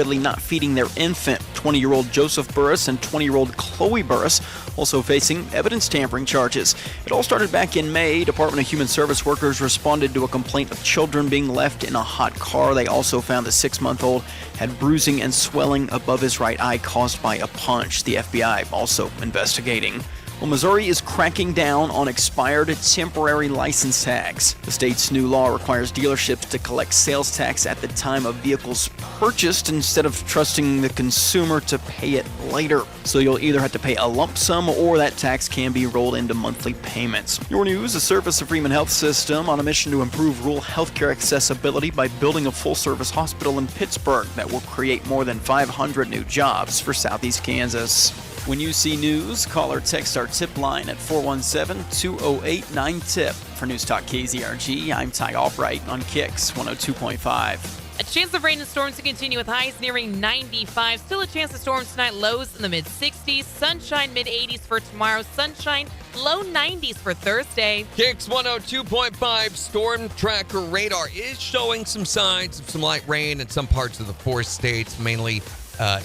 not feeding their infant. 20-year-old Joseph Burris and 20-year-old Chloe Burris also facing evidence tampering charges. It all started back in May. Department of Human Service workers responded to a complaint of children being left in a hot car. They also found the 6-month-old had bruising and swelling above his right eye caused by a punch. The FBI also investigating. Well, Missouri is cracking down on expired temporary license tags. The state's new law requires dealerships to collect sales tax at the time of vehicles purchased instead of trusting the consumer to pay it later. So you'll either have to pay a lump sum or that tax can be rolled into monthly payments. Your news, the Service of Freeman Health System on a mission to improve rural healthcare accessibility by building a full-service hospital in Pittsburgh that will create more than 500 new jobs for Southeast Kansas. When you see news, call or text our tip line at 417-208-9TIP. For News Talk KZRG, I'm Ty Albright on KIX 102.5. A chance of rain and storms to continue with highs nearing 95. Still a chance of storms tonight, lows in the mid-60s. Sunshine, mid-80s for tomorrow. Sunshine, low 90s for Thursday. KIX 102.5 storm tracker radar is showing some signs of some light rain in some parts of the 4 states, mainly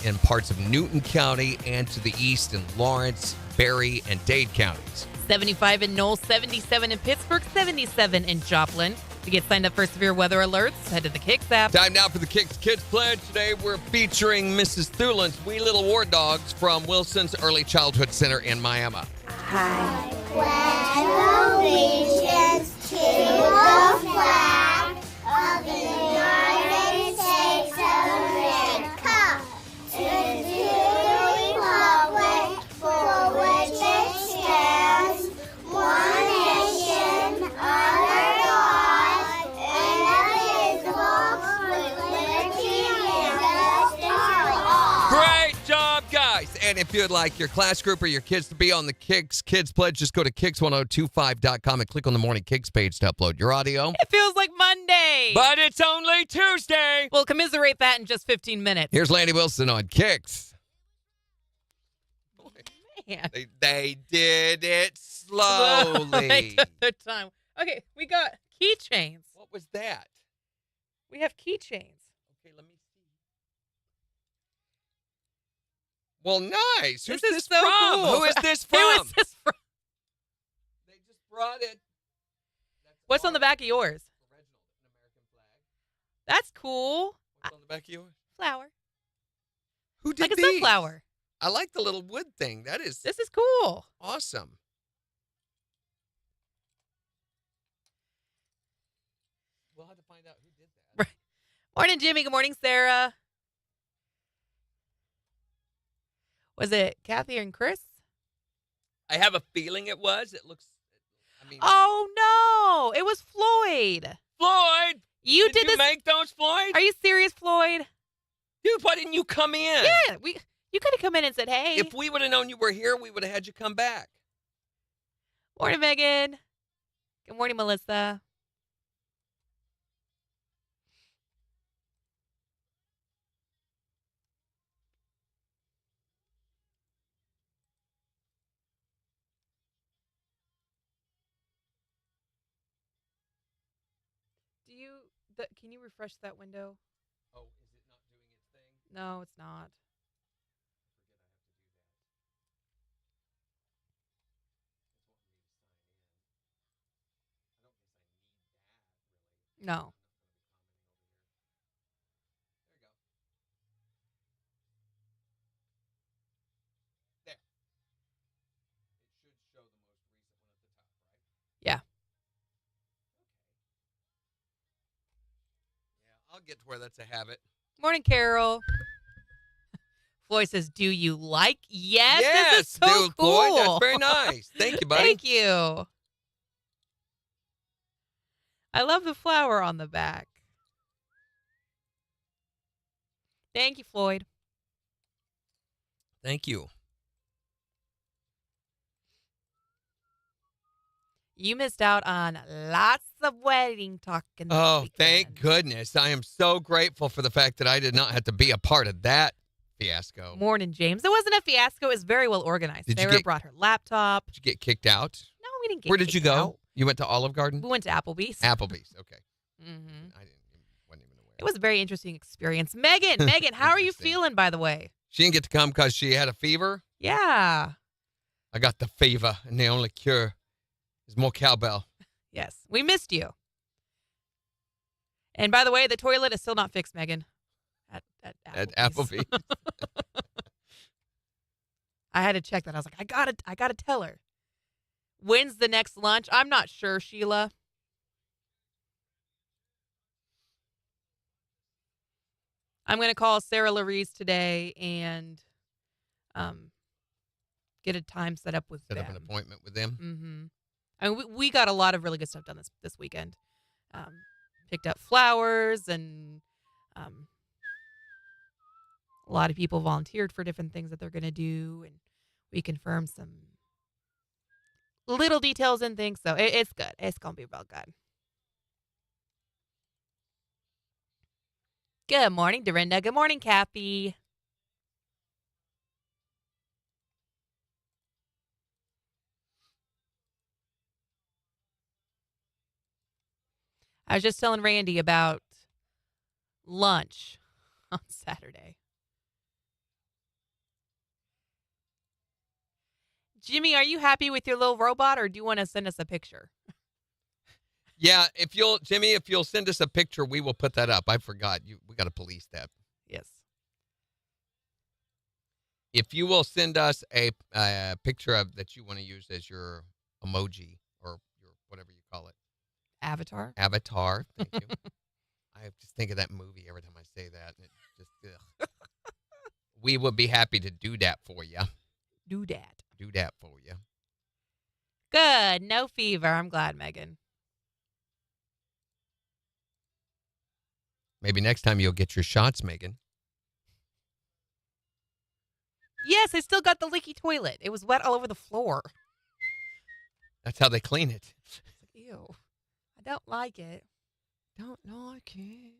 in parts of Newton County and to the east in Lawrence, Berry, and Dade counties. 75 in Knoll, 77 in Pittsburgh, 77 in Joplin. To get signed up for severe weather alerts, head to the KIX app. Time now for the KIX Kids Pledge. Today we're featuring Mrs. Thulin's Wee Little War Dogs from Wilson's Early Childhood Center in Miami. I pledge allegiance to the flag of the United States of America and to the republic for which it stands, one nation, under God, indivisible, with liberty and justice for all. Great job, guys. And if you'd like your class group or your kids to be on the KIX Kids Pledge, just go to KIX1025.com and click on the Morning KIX page to upload your audio. It feels like Monday. But it's only Tuesday. We'll commiserate that in just 15 minutes. Here's Landy Wilson on KIX. Man. They did it slowly. They took their time. Okay, we got keychains. What was that? We have keychains. Okay, let me see. Well, nice. Who's This this is so from? cool. Who is this from? Who is this from? They just brought it. What's on the back of yours? Original American flag. That's cool. What's on the back of yours? Flower. Who did Like a these? sunflower. I like the little wood thing. That is This is cool. awesome. We'll have to find out who did that. Morning, Jimmy. Good morning, Sarah. Was it Kathy and Chris? I have a feeling it was. It looks. I mean, Oh, no. It was Floyd. Floyd. You did did you this. make those, Floyd? Are you serious, Floyd? Dude, why didn't you come in? Yeah. You could have come in and said, hey. If we would have known you were here, we would have had you come back. Morning, Megan. Good morning, Melissa. Can you refresh that window? Oh, is it not doing its thing? No, it's not. No. There. It should show the most recent one at the top, right? Yeah. Yeah, I'll get to where that's a habit. Morning, Carol. Floyd says, do you like? Yes, Yes, this is so dude, cool. Floyd, that's very nice. Thank you, buddy. Thank you. I love the flower on the back. Thank you, Floyd. Thank you. You missed out on lots of wedding talking. this Oh, weekend. thank goodness. I am so grateful for the fact that I did not have to be a part of that fiasco. Morning, James. It wasn't a fiasco. It was very well organized. Did you Sarah get- brought her laptop. Did you get kicked out? No, we didn't get Where did you kicked go? out. You went to Olive Garden? We went to Applebee's. Applebee's. Okay. Mm-hmm. I didn't, wasn't even aware. It was a very interesting experience. Megan, how are you Interesting. feeling, by the way? She didn't get to come because she had a fever. Yeah. I got the fever, and the only cure is more cowbell. Yes. We missed you. And by the way, the toilet is still not fixed, Megan. At Applebee's. I had to check that. I was like, I gotta tell her. When's the next lunch? I'm not sure, Sheila. I'm gonna call Sarah Larise today and get a time set up with Set them. up an appointment with them. Mm-hmm. I mean, we got a lot of really good stuff done this weekend. Picked up flowers, and a lot of people volunteered for different things that they're going to do, and we confirmed some little details and things. So it's good. It's going to be real good. Good morning, Dorinda. Good morning, Kathy. I was just telling Randy about lunch on Saturday. Jimmy, are you happy with your little robot, or do you want to send us a picture? Yeah, if you'll send us a picture, we will put that up. I forgot. We got to police that. Yes. If you will send us a picture of that you want to use as your emoji or your whatever you call it. Avatar. Thank you. I just think of that movie every time I say that. And it just, ugh. We would be happy to do that for you. Do that. Do that for you. Good. No fever. I'm glad, Megan. Maybe next time you'll get your shots, Megan. Yes, I still got the leaky toilet. It was wet all over the floor. That's how they clean it. Ew. I don't like it. Don't like it.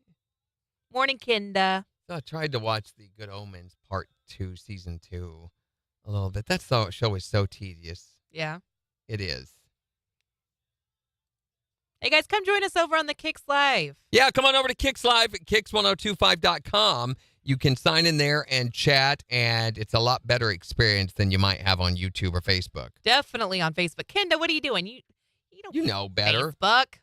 Morning, Kinda. So I tried to watch the Good Omens Part 2, Season 2 a little bit. That show is so tedious. Yeah. It is. Hey, guys, come join us over on the KIX Live. Yeah, come on over to KIX Live at KIX1025.com. You can sign in there and chat, and it's a lot better experience than you might have on YouTube or Facebook. Definitely on Facebook. Kinda, what are you doing? You don't You know better. Facebook.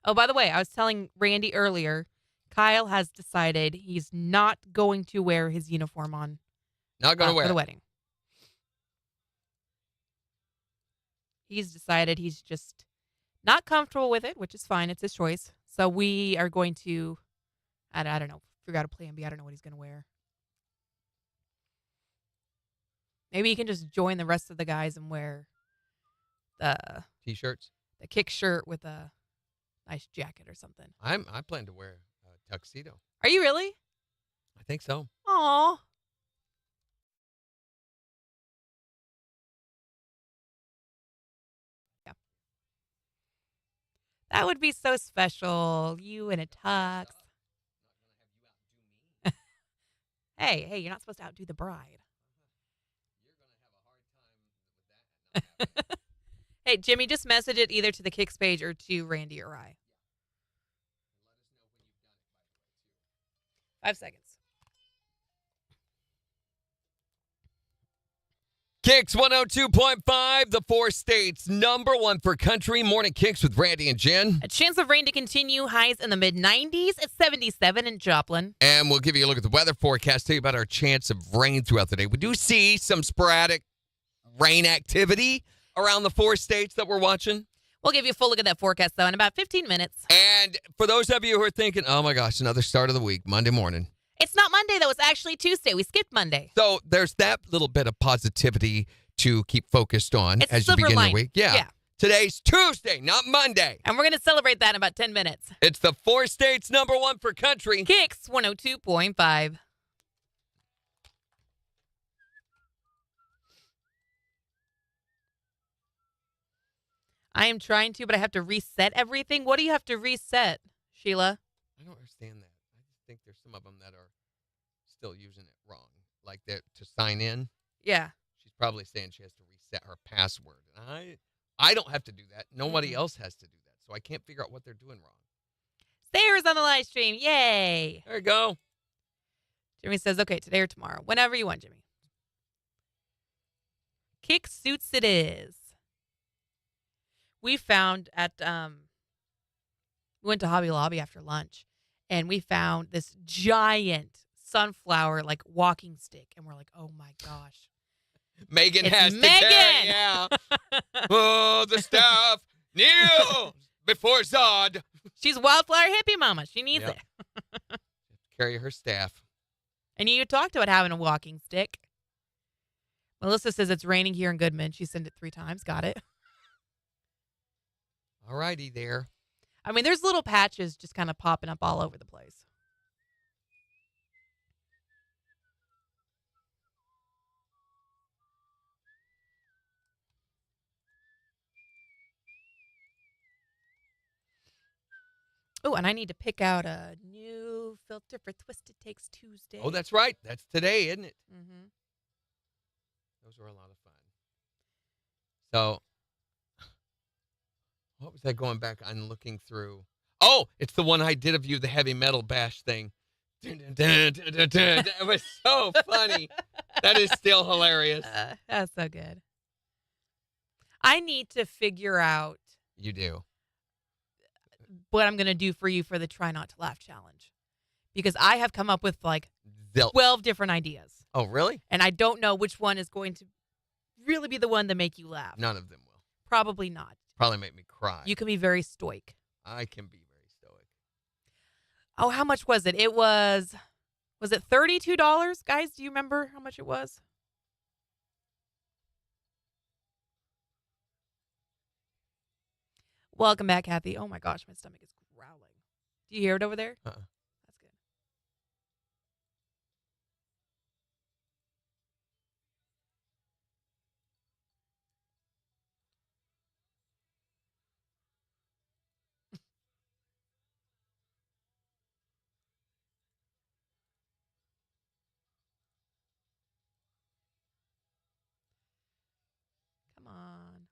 Oh, by the way, I was telling Randy earlier, Kyle has decided he's not going to wear his uniform on Not going to wear for the it. wedding. He's decided he's just not comfortable with it, which is fine. It's his choice. So we are going to, I don't know, figure out a plan B. I don't know what he's going to wear. Maybe he can just join the rest of the guys and wear the T-shirts. the KIX shirt with a nice jacket or something. I plan to wear a tuxedo. Are you really? I think so. Aw. Yeah. That would be so special. You in a tux. Hey, you're not supposed to outdo the bride. Hey, Jimmy, just message it either to the KIX page or to Randy or I. 5 seconds. KIX 102.5, the 4 states, #1 for country. Morning KIX with Randy and Jen. A chance of rain to continue. Highs in the mid-90s at 77 in Joplin. And we'll give you a look at the weather forecast, tell you about our chance of rain throughout the day. We do see some sporadic rain activity around the 4 states that we're watching. We'll give you a full look at that forecast, though, in about 15 minutes. And for those of you who are thinking, oh my gosh, another start of the week, Monday morning. It's not Monday, though. It's actually Tuesday. We skipped Monday. So there's that little bit of positivity to keep focused on It's as a you silver begin line. your week. Yeah. Yeah. Today's Tuesday, not Monday. And we're going to celebrate that in about 10 minutes. It's the 4 states #1 for country. KIX 102.5. I am trying to, but I have to reset everything. What do you have to reset, Sheila? I don't understand that. I just think there's some of them that are still using it wrong. Like to sign in. Yeah. She's probably saying she has to reset set her password. And I don't have to do that. Nobody Mm-mm. else has to do that. So I can't figure out what they're doing wrong. Stayers on the live stream. Yay. There you go. Jimmy says, okay, today or tomorrow. Whenever you want, Jimmy. KIX suits it is. We found at we went to Hobby Lobby after lunch, and we found this giant sunflower like walking stick, and we're like, oh my gosh. Megan It's has Megan! to carry, yeah. Oh, the staff. Kneel before Zod. She's wildflower hippie mama. She needs Yep. it. Carry her staff. And you talked about having a walking stick. Melissa says it's raining here in Goodman. She sent it 3 times. Got it. All righty there. I mean, there's little patches just kind of popping up all over the place. Oh, and I need to pick out a new filter for Twisted Takes Tuesday. Oh, that's right. That's today, isn't it? Mm-hmm. Those were a lot of fun. So, what was I going back on looking through? Oh, it's the one I did of you, the heavy metal bash thing. Dun, dun, dun, dun, dun, dun. It was so funny. That is still hilarious. That's so good. I need to figure out You do. what I'm going to do for you for the Try Not to Laugh challenge. Because I have come up with like They'll, 12 different ideas. oh, really? And I don't know which one is going to really be the one to make you laugh. None of them will. Probably not. Probably make me cry. You can be very stoic. I can be very stoic. Oh, how much was it? It was it $32? Guys, do you remember how much it was? Welcome back, Kathy. Oh my gosh, my stomach is growling. Do you hear it over there? Uh-uh. That's good. Come on.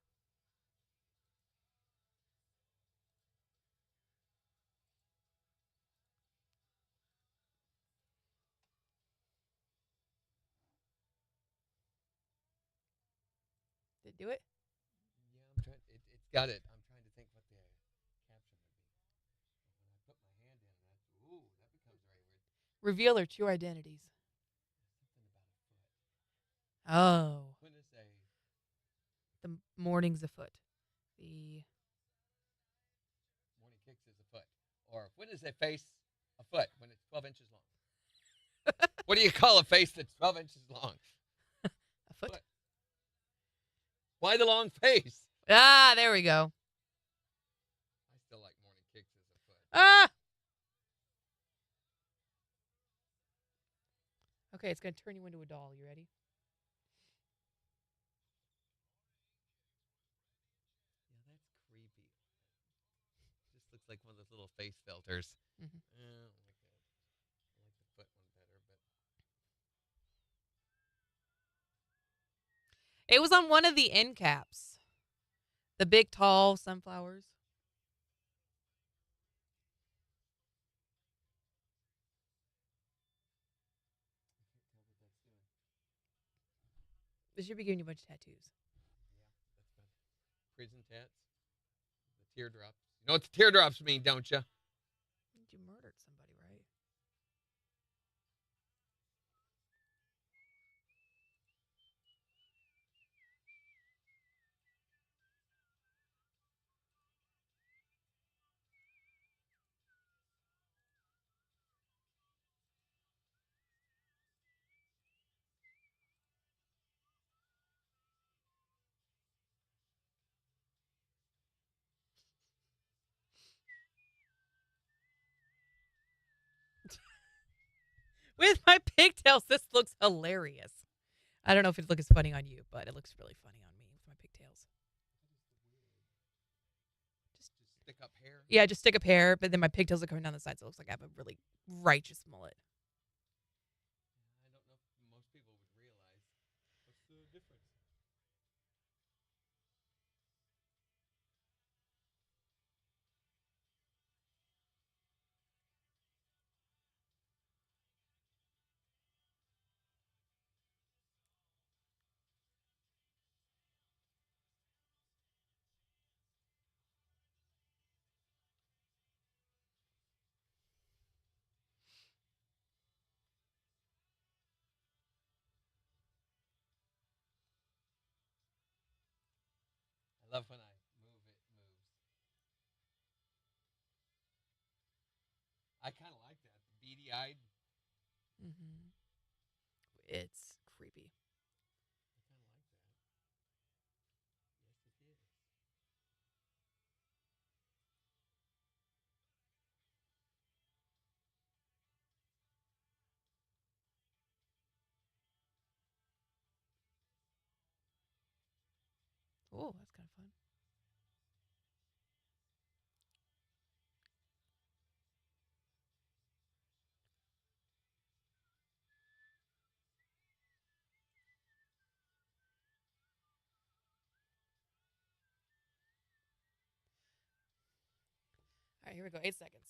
Did it do it? Yeah, I'm trying. It's got it. I'm trying to think what the caption would be. When I put my hand in, ooh, that becomes very weird. Reveal their true identities. Something about a foot. Oh. When is a The morning's afoot. The morning kicks is a foot? Or when is a face a foot? When it's 12 inches long. What do you call a face that's 12 inches long? a foot. Foot. Why the long face? Ah, there we go. I still like morning kicks as a foot. Ah. Okay, it's gonna turn you into a doll. You ready? Yeah, that's creepy. Just looks like one of those little face filters. Mhm. I don't like that. I like the foot one better, but It was on one of the end caps. The big, tall sunflowers. This should be giving you a bunch of tattoos. yeah, that's fun. Prison tats, the teardrops. You know what the teardrops mean, don't you? You murdered somebody, right? With my pigtails, this looks hilarious. I don't know if it looks funny on you, but it looks really funny on me with my pigtails. Just stick up hair. Yeah, just stick up hair, but then my pigtails are coming down the side, so it looks like I have a really righteous mullet. I don't know if most people would realize what's the difference. I love when I move it moves. I kind of like that. The beady-eyed. Mm-hmm. It's creepy. I kind of like that. Yes, it is. Oh, that's kind of fun. All right, here we go. 8 seconds.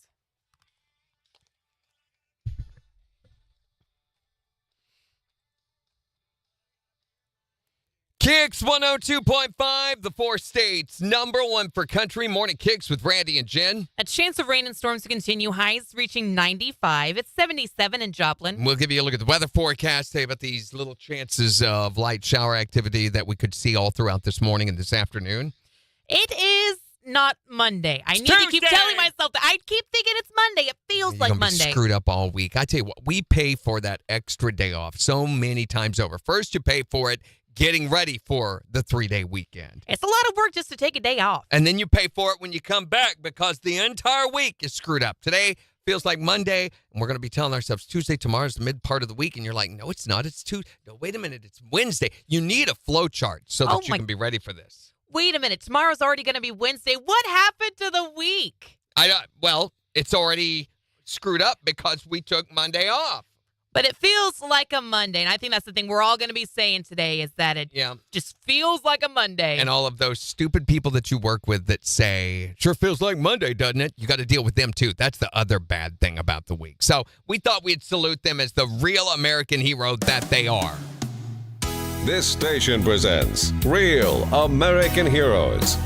KIX 102.5, the 4 states. Number 1 for country. Morning KIX with Randy and Jen. A chance of rain and storms to continue. Highs reaching 95. It's 77 in Joplin. We'll give you a look at the weather forecast today about these little chances of light shower activity that we could see all throughout this morning and this afternoon. It is not Monday. I need to keep Tuesday! telling myself that. I keep thinking it's Monday. It feels You're like gonna be Monday. screwed up all week. I tell you what, we pay for that extra day off so many times over. First, you pay for it getting ready for the 3-day weekend. It's a lot of work just to take a day off. And then you pay for it when you come back because the entire week is screwed up. Today feels like Monday, and we're going to be telling ourselves Tuesday, tomorrow's the mid part of the week, and you're like, no, it's not. It's Tuesday. No, wait a minute. It's Wednesday. You need a flow chart so that you can be ready for this. Wait a minute. Tomorrow's already going to be Wednesday. What happened to the week? Well, it's already screwed up because we took Monday off. But it feels like a Monday. And I think that's the thing we're all going to be saying today is that it just feels like a Monday. And all of those stupid people that you work with that say, sure feels like Monday, doesn't it? You got to deal with them, too. That's the other bad thing about the week. So we thought we'd salute them as the real American hero that they are. This station presents Real American Heroes.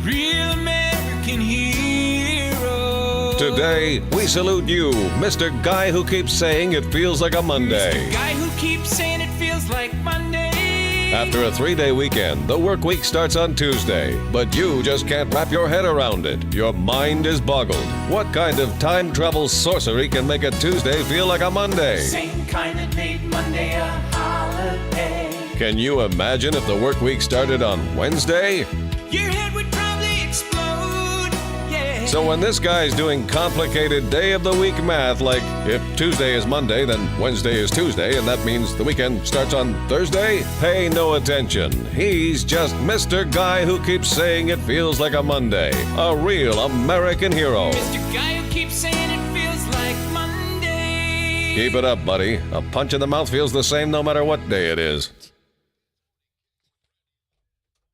Real American hero. Today, we salute you, Mr. Guy who keeps saying it feels like a Monday. Guy who keeps saying it feels like Monday. After a 3-day weekend, the work week starts on Tuesday, but you just can't wrap your head around it. Your mind is boggled. What kind of time travel sorcery can make a Tuesday feel like a Monday? Same kind that made Monday a holiday. Can you imagine if the work week started on Wednesday? Your head would probably explode, yeah. So when this guy's doing complicated day of the week math, like if Tuesday is Monday, then Wednesday is Tuesday, and that means the weekend starts on Thursday, pay no attention. He's just Mr. Guy who keeps saying it feels like a Monday. A real American hero. Mr. Guy who keeps saying it feels like Monday. Keep it up, buddy. A punch in the mouth feels the same no matter what day it is.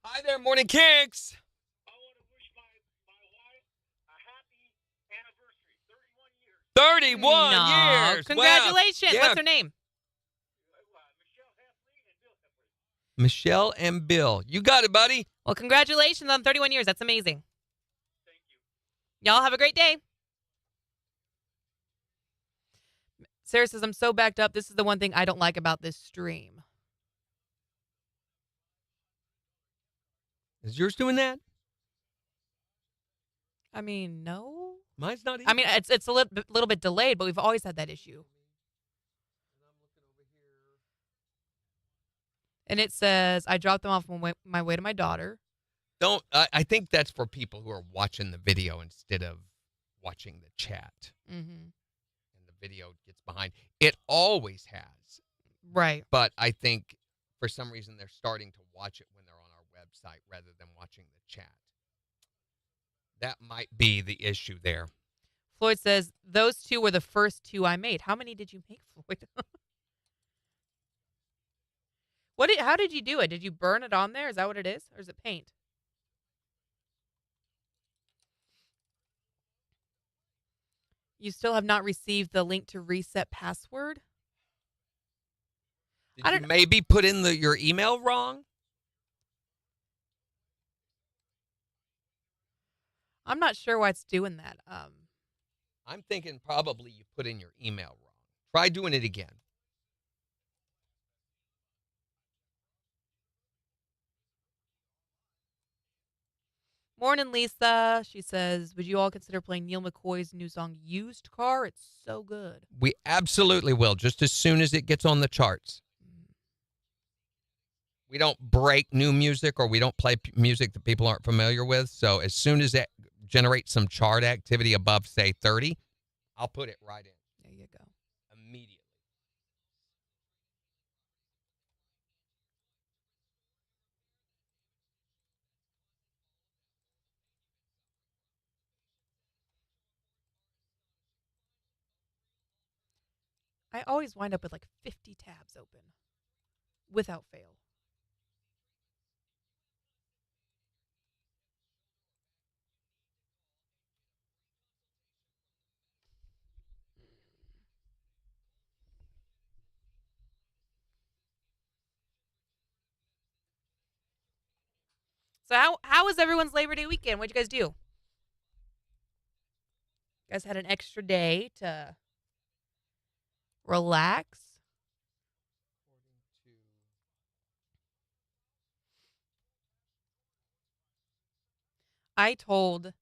Hi there, Morning KIX. I want to wish my wife a happy anniversary, 31 years. 31 No, years. congratulations. Wow. What's her name? Michelle Michelle Hathleen and Bill Hathleen. and Bill. You got it, buddy. Well, congratulations on 31 years. That's amazing. Thank you. Y'all have a great day. Sarah says, I'm so backed up. This is the one thing I don't like about this stream. Is yours doing that? I mean, no. Mine's not either. I mean, it's a little bit delayed, but we've always had that issue. And it says, I dropped them off on my way to my daughter. I think that's for people who are watching the video instead of watching the chat. Mm-hmm. And the video gets behind. It always has. Right. But I think for some reason they're starting to watch it when they're on our website rather than watching the chat. That might be the issue there. Floyd says, those two were the first two I made. How many did you make, Floyd? How did you do it? Did you burn it on there? Is that what it is? Or is it paint? You still have not received the link to reset password? Did you maybe put in your email wrong? I'm not sure why it's doing that. I'm thinking probably you put in your email wrong. Try doing it again. Morning, Lisa. She says, would you all consider playing Neil McCoy's new song, Used Car? It's so good. We absolutely will, just as soon as it gets on the charts. We don't break new music or we don't play music that people aren't familiar with. So as soon as it generates some chart activity above, say, 30, I'll put it right in. There you go. Immediately. I always wind up with like 50 tabs open without fail. So how was everyone's Labor Day weekend? What'd you guys do? You guys had an extra day to relax. I told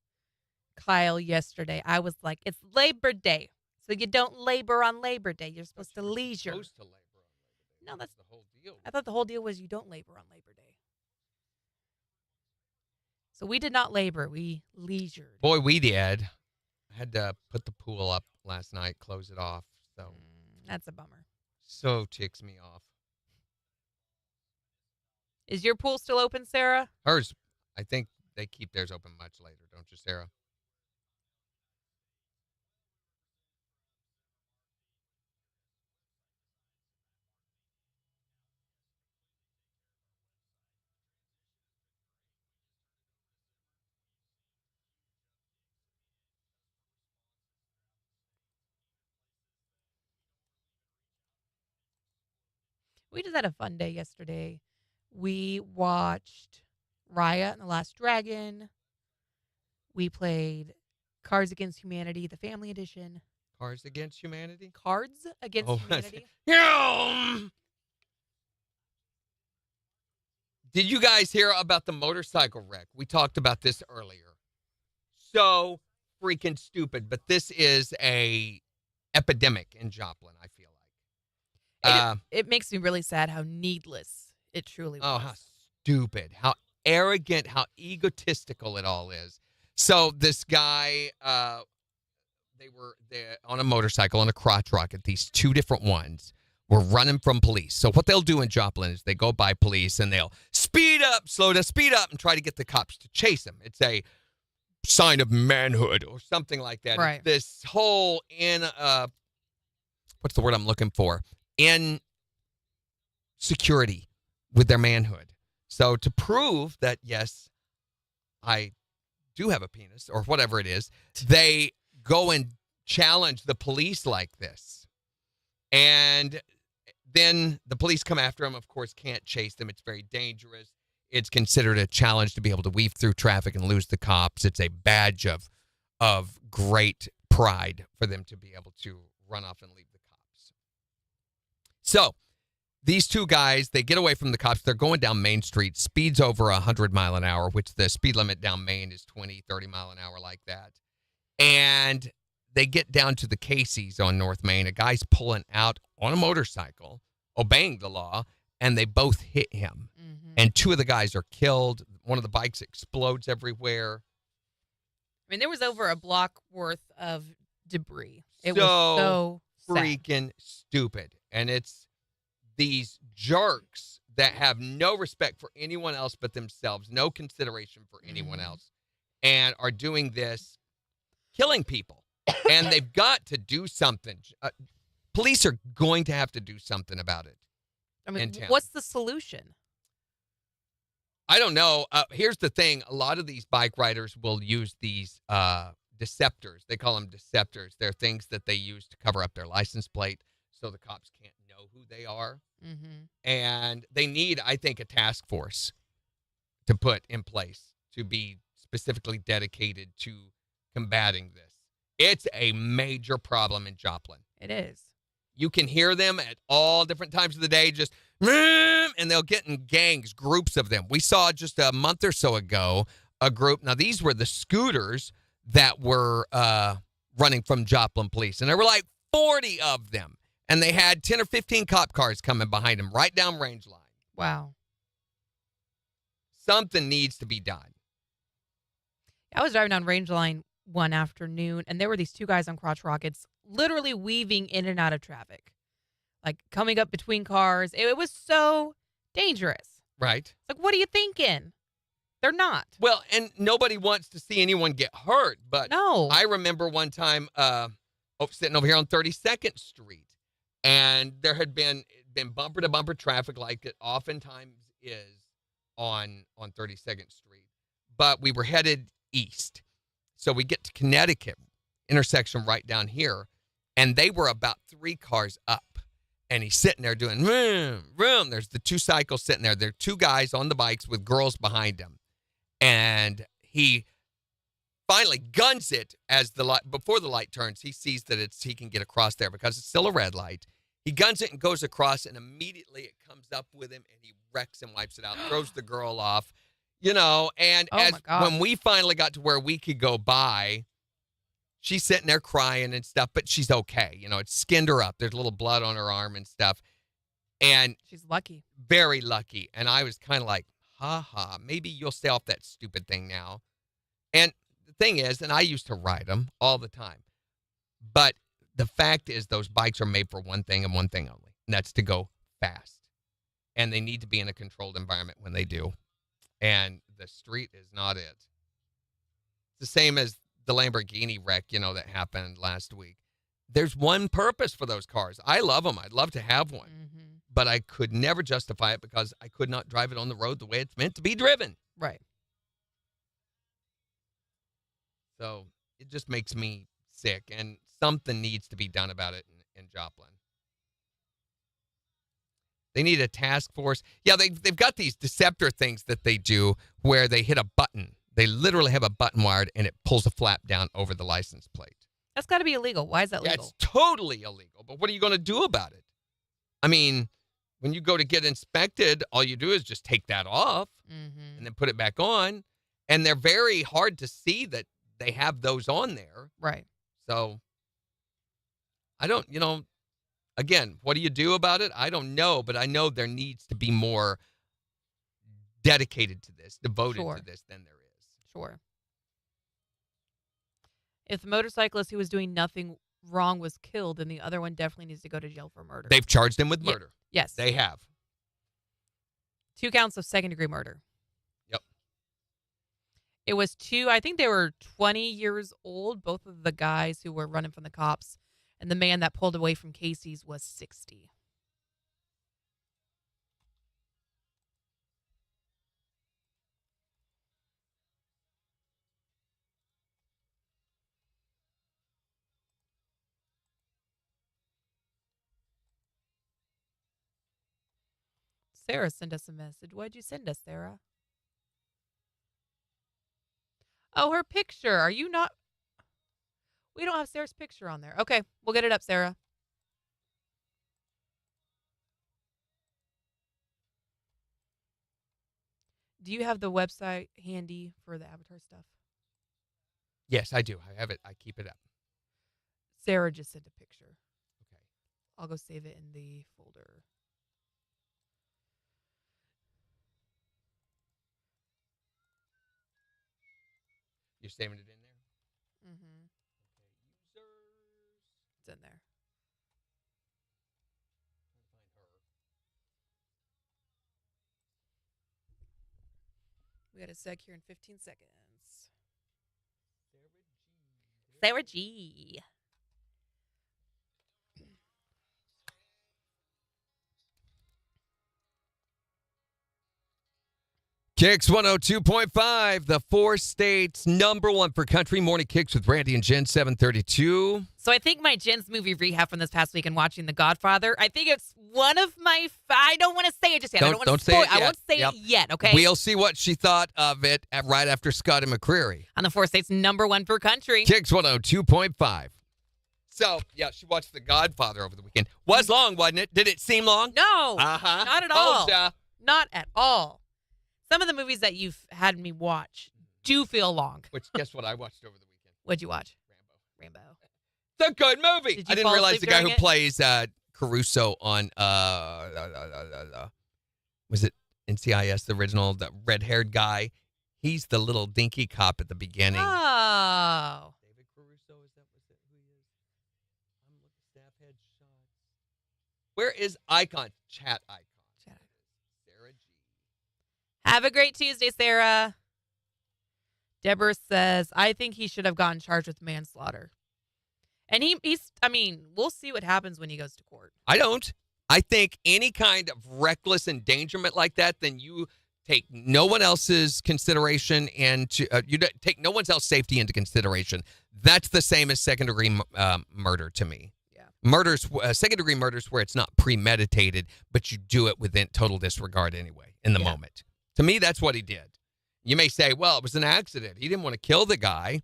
Kyle yesterday, I was like, it's Labor Day. So you don't labor on Labor Day. You're supposed to leisure. Supposed to labor on Labor Day. No, that's the whole deal. I thought the whole deal was you don't labor on Labor Day. So we did not labor. We leisured. Boy, we did. I had to put the pool up last night, close it off. So That's a bummer. so ticks me off. Is your pool still open, Sarah? Hers, I think they keep theirs open much later, don't you, Sarah? We just had a fun day yesterday. We watched Raya and the Last Dragon. We played Cards Against Humanity, the Family Edition. Cards Against Humanity? Cards Against Humanity. Yeah. Did you guys hear about the motorcycle wreck? We talked about this earlier. So freaking stupid, but this is a epidemic in Joplin, I feel like. It makes me really sad how needless it truly was. Oh, how stupid, how arrogant, how egotistical it all is. So this guy, they were on a motorcycle on a crotch rocket. These two different ones were running from police. So what they'll do in Joplin is they go by police and they'll speed up, speed up, and try to get the cops to chase them. It's a sign of manhood or something like that. Right. It's this whole what's the word I'm looking for? In security with their manhood. So to prove that, yes, I do have a penis or whatever it is, they go and challenge the police like this. And then the police come after them, of course, can't chase them. It's very dangerous. It's considered a challenge to be able to weave through traffic and lose the cops. It's a badge of great pride for them to be able to run off and leave the cops. So these two guys, they get away from the cops. They're going down Main Street. Speed's over 100 mile an hour, which the speed limit down Main is 20, 30 mile an hour like that. And they get down to the Casey's on North Main. A guy's pulling out on a motorcycle, obeying the law, and they both hit him. Mm-hmm. And two of the guys are killed. One of the bikes explodes everywhere. I mean, there was over a block worth of debris. It So was so sad. freaking stupid. And it's these jerks that have no respect for anyone else but themselves, no consideration for anyone else, and are doing this, killing people. And they've got to do something. Police are going to have to do something about it. I mean, in town. what's the solution? I don't know. Here's the thing. A lot of these bike riders will use these deceptors. They call them deceptors. They're things that they use to cover up their license plate so the cops can't know who they are. Mm-hmm. And they need, I think, a task force to put in place to be specifically dedicated to combating this. It's a major problem in Joplin. It is. You can hear them at all different times of the day, just, and they'll get in gangs, groups of them. We saw just a month or so ago a group. Now, these were the scooters that were running from Joplin Police, and there were like 40 of them, and they had 10 or 15 cop cars coming behind them right down range line. Wow. Something needs to be done. I was driving down Range Line one afternoon, and there were these two guys on crotch rockets literally weaving in and out of traffic, like coming up between cars. It was so dangerous. Right. It's like, what are you thinking? They're not. Well, and nobody wants to see anyone get hurt, but No. I remember one time sitting over here on 32nd Street, and there had been bumper-to-bumper traffic like it oftentimes is on 32nd Street, but we were headed east. So we get to Connecticut, intersection right down here, and they were about 3 cars up. And he's sitting there doing vroom, vroom. There's the 2 cycles sitting there. There are 2 guys on the bikes with girls behind him. And he finally guns it as the light, before the light turns. He sees that he can get across there because it's still a red light. He guns it and goes across, and immediately it comes up with him, and he wrecks and wipes it out, throws the girl off, and Oh my God. when we finally got to where we could go by, she's sitting there crying and stuff, but she's okay. It's skinned her up. There's a little blood on her arm and stuff. And She's lucky. very lucky. And I was kind of like, ha, maybe you'll stay off that stupid thing now. And the thing is, and I used to ride them all the time, but the fact is those bikes are made for one thing and one thing only, and that's to go fast. And they need to be in a controlled environment when they do. And the street is not it. It's the same as the Lamborghini wreck, that happened last week. There's one purpose for those cars. I love them. I'd love to have one. Mm-hmm. But I could never justify it because I could not drive it on the road the way it's meant to be driven. Right. So it just makes me sick, and something needs to be done about it in Joplin. They need a task force. Yeah, they've got these deceptor things that they do where they hit a button. They literally have a button wired, and it pulls a flap down over the license plate. That's got to be illegal. Why is that Yeah, legal? it's totally illegal. But what are you going to do about it? I mean, when you go to get inspected, all you do is just take that off Mm-hmm. and then put it back on. And they're very hard to see that they have those on there. Right. So I don't, again, what do you do about it? I don't know, but I know there needs to be more dedicated to this, devoted Sure. to this than there is. Sure. If the motorcyclist who was doing nothing wrong was killed, then the other one definitely needs to go to jail for murder. They've charged him with Yeah. murder. Yes. They have. 2 counts of second-degree murder. Yep. It was 2, I think they were 20 years old, both of the guys who were running from the cops, and the man that pulled away from Casey's was 60. Sarah sent us a message. What'd you send us, Sarah? Oh, her picture. Are you not? We don't have Sarah's picture on there. Okay, we'll get it up, Sarah. Do you have the website handy for the Avatar stuff? Yes, I do. I have it. I keep it up. Sarah just sent a picture. Okay. I'll go save it in the folder. You're saving it in there? Mm-hmm. Okay. Users. It's in there. We got a sec here in 15 seconds. Sarah G. KIX 102.5, the 4 states #1 for country. Morning KIX with Randy and Jen, 732. So I think my Jen's movie rehab from this past week and watching The Godfather, I think it's one of my, I don't want to say it just yet. I don't want Don't to say spoil it I yet. won't say Yep. it yet, okay? We'll see what she thought of it right after Scott and McCreary. On the 4 states #1 for country. KIX 102.5. So, yeah, she watched The Godfather over the weekend. Was long, wasn't it? Did it seem long? No, Uh-huh. not at all. Told ya. Not at all. Some of the movies that you've had me watch do feel long. Which, guess what I watched over the weekend? What'd you watch? Rambo. Rainbow. It's a good movie. Did you I didn't fall realize asleep the guy who during it? plays Caruso on was it NCIS, the original, the red-haired guy? He's the little dinky cop at the beginning. Oh. David Caruso, is that who he is? I'm looking staff head shots. Where is Icon? Chat Icon. Sarah G. Have a great Tuesday, Sarah. Deborah says, I think he should have gotten charged with manslaughter. And we'll see what happens when he goes to court. I don't. I think any kind of reckless endangerment like that, then you take no one else's consideration and you take no one else's safety into consideration. That's the same as second-degree murder to me. Yeah. Murders, second-degree murders where it's not premeditated, but you do it within total disregard anyway in the moment. To me, that's what he did. You may say, well, it was an accident. He didn't want to kill the guy.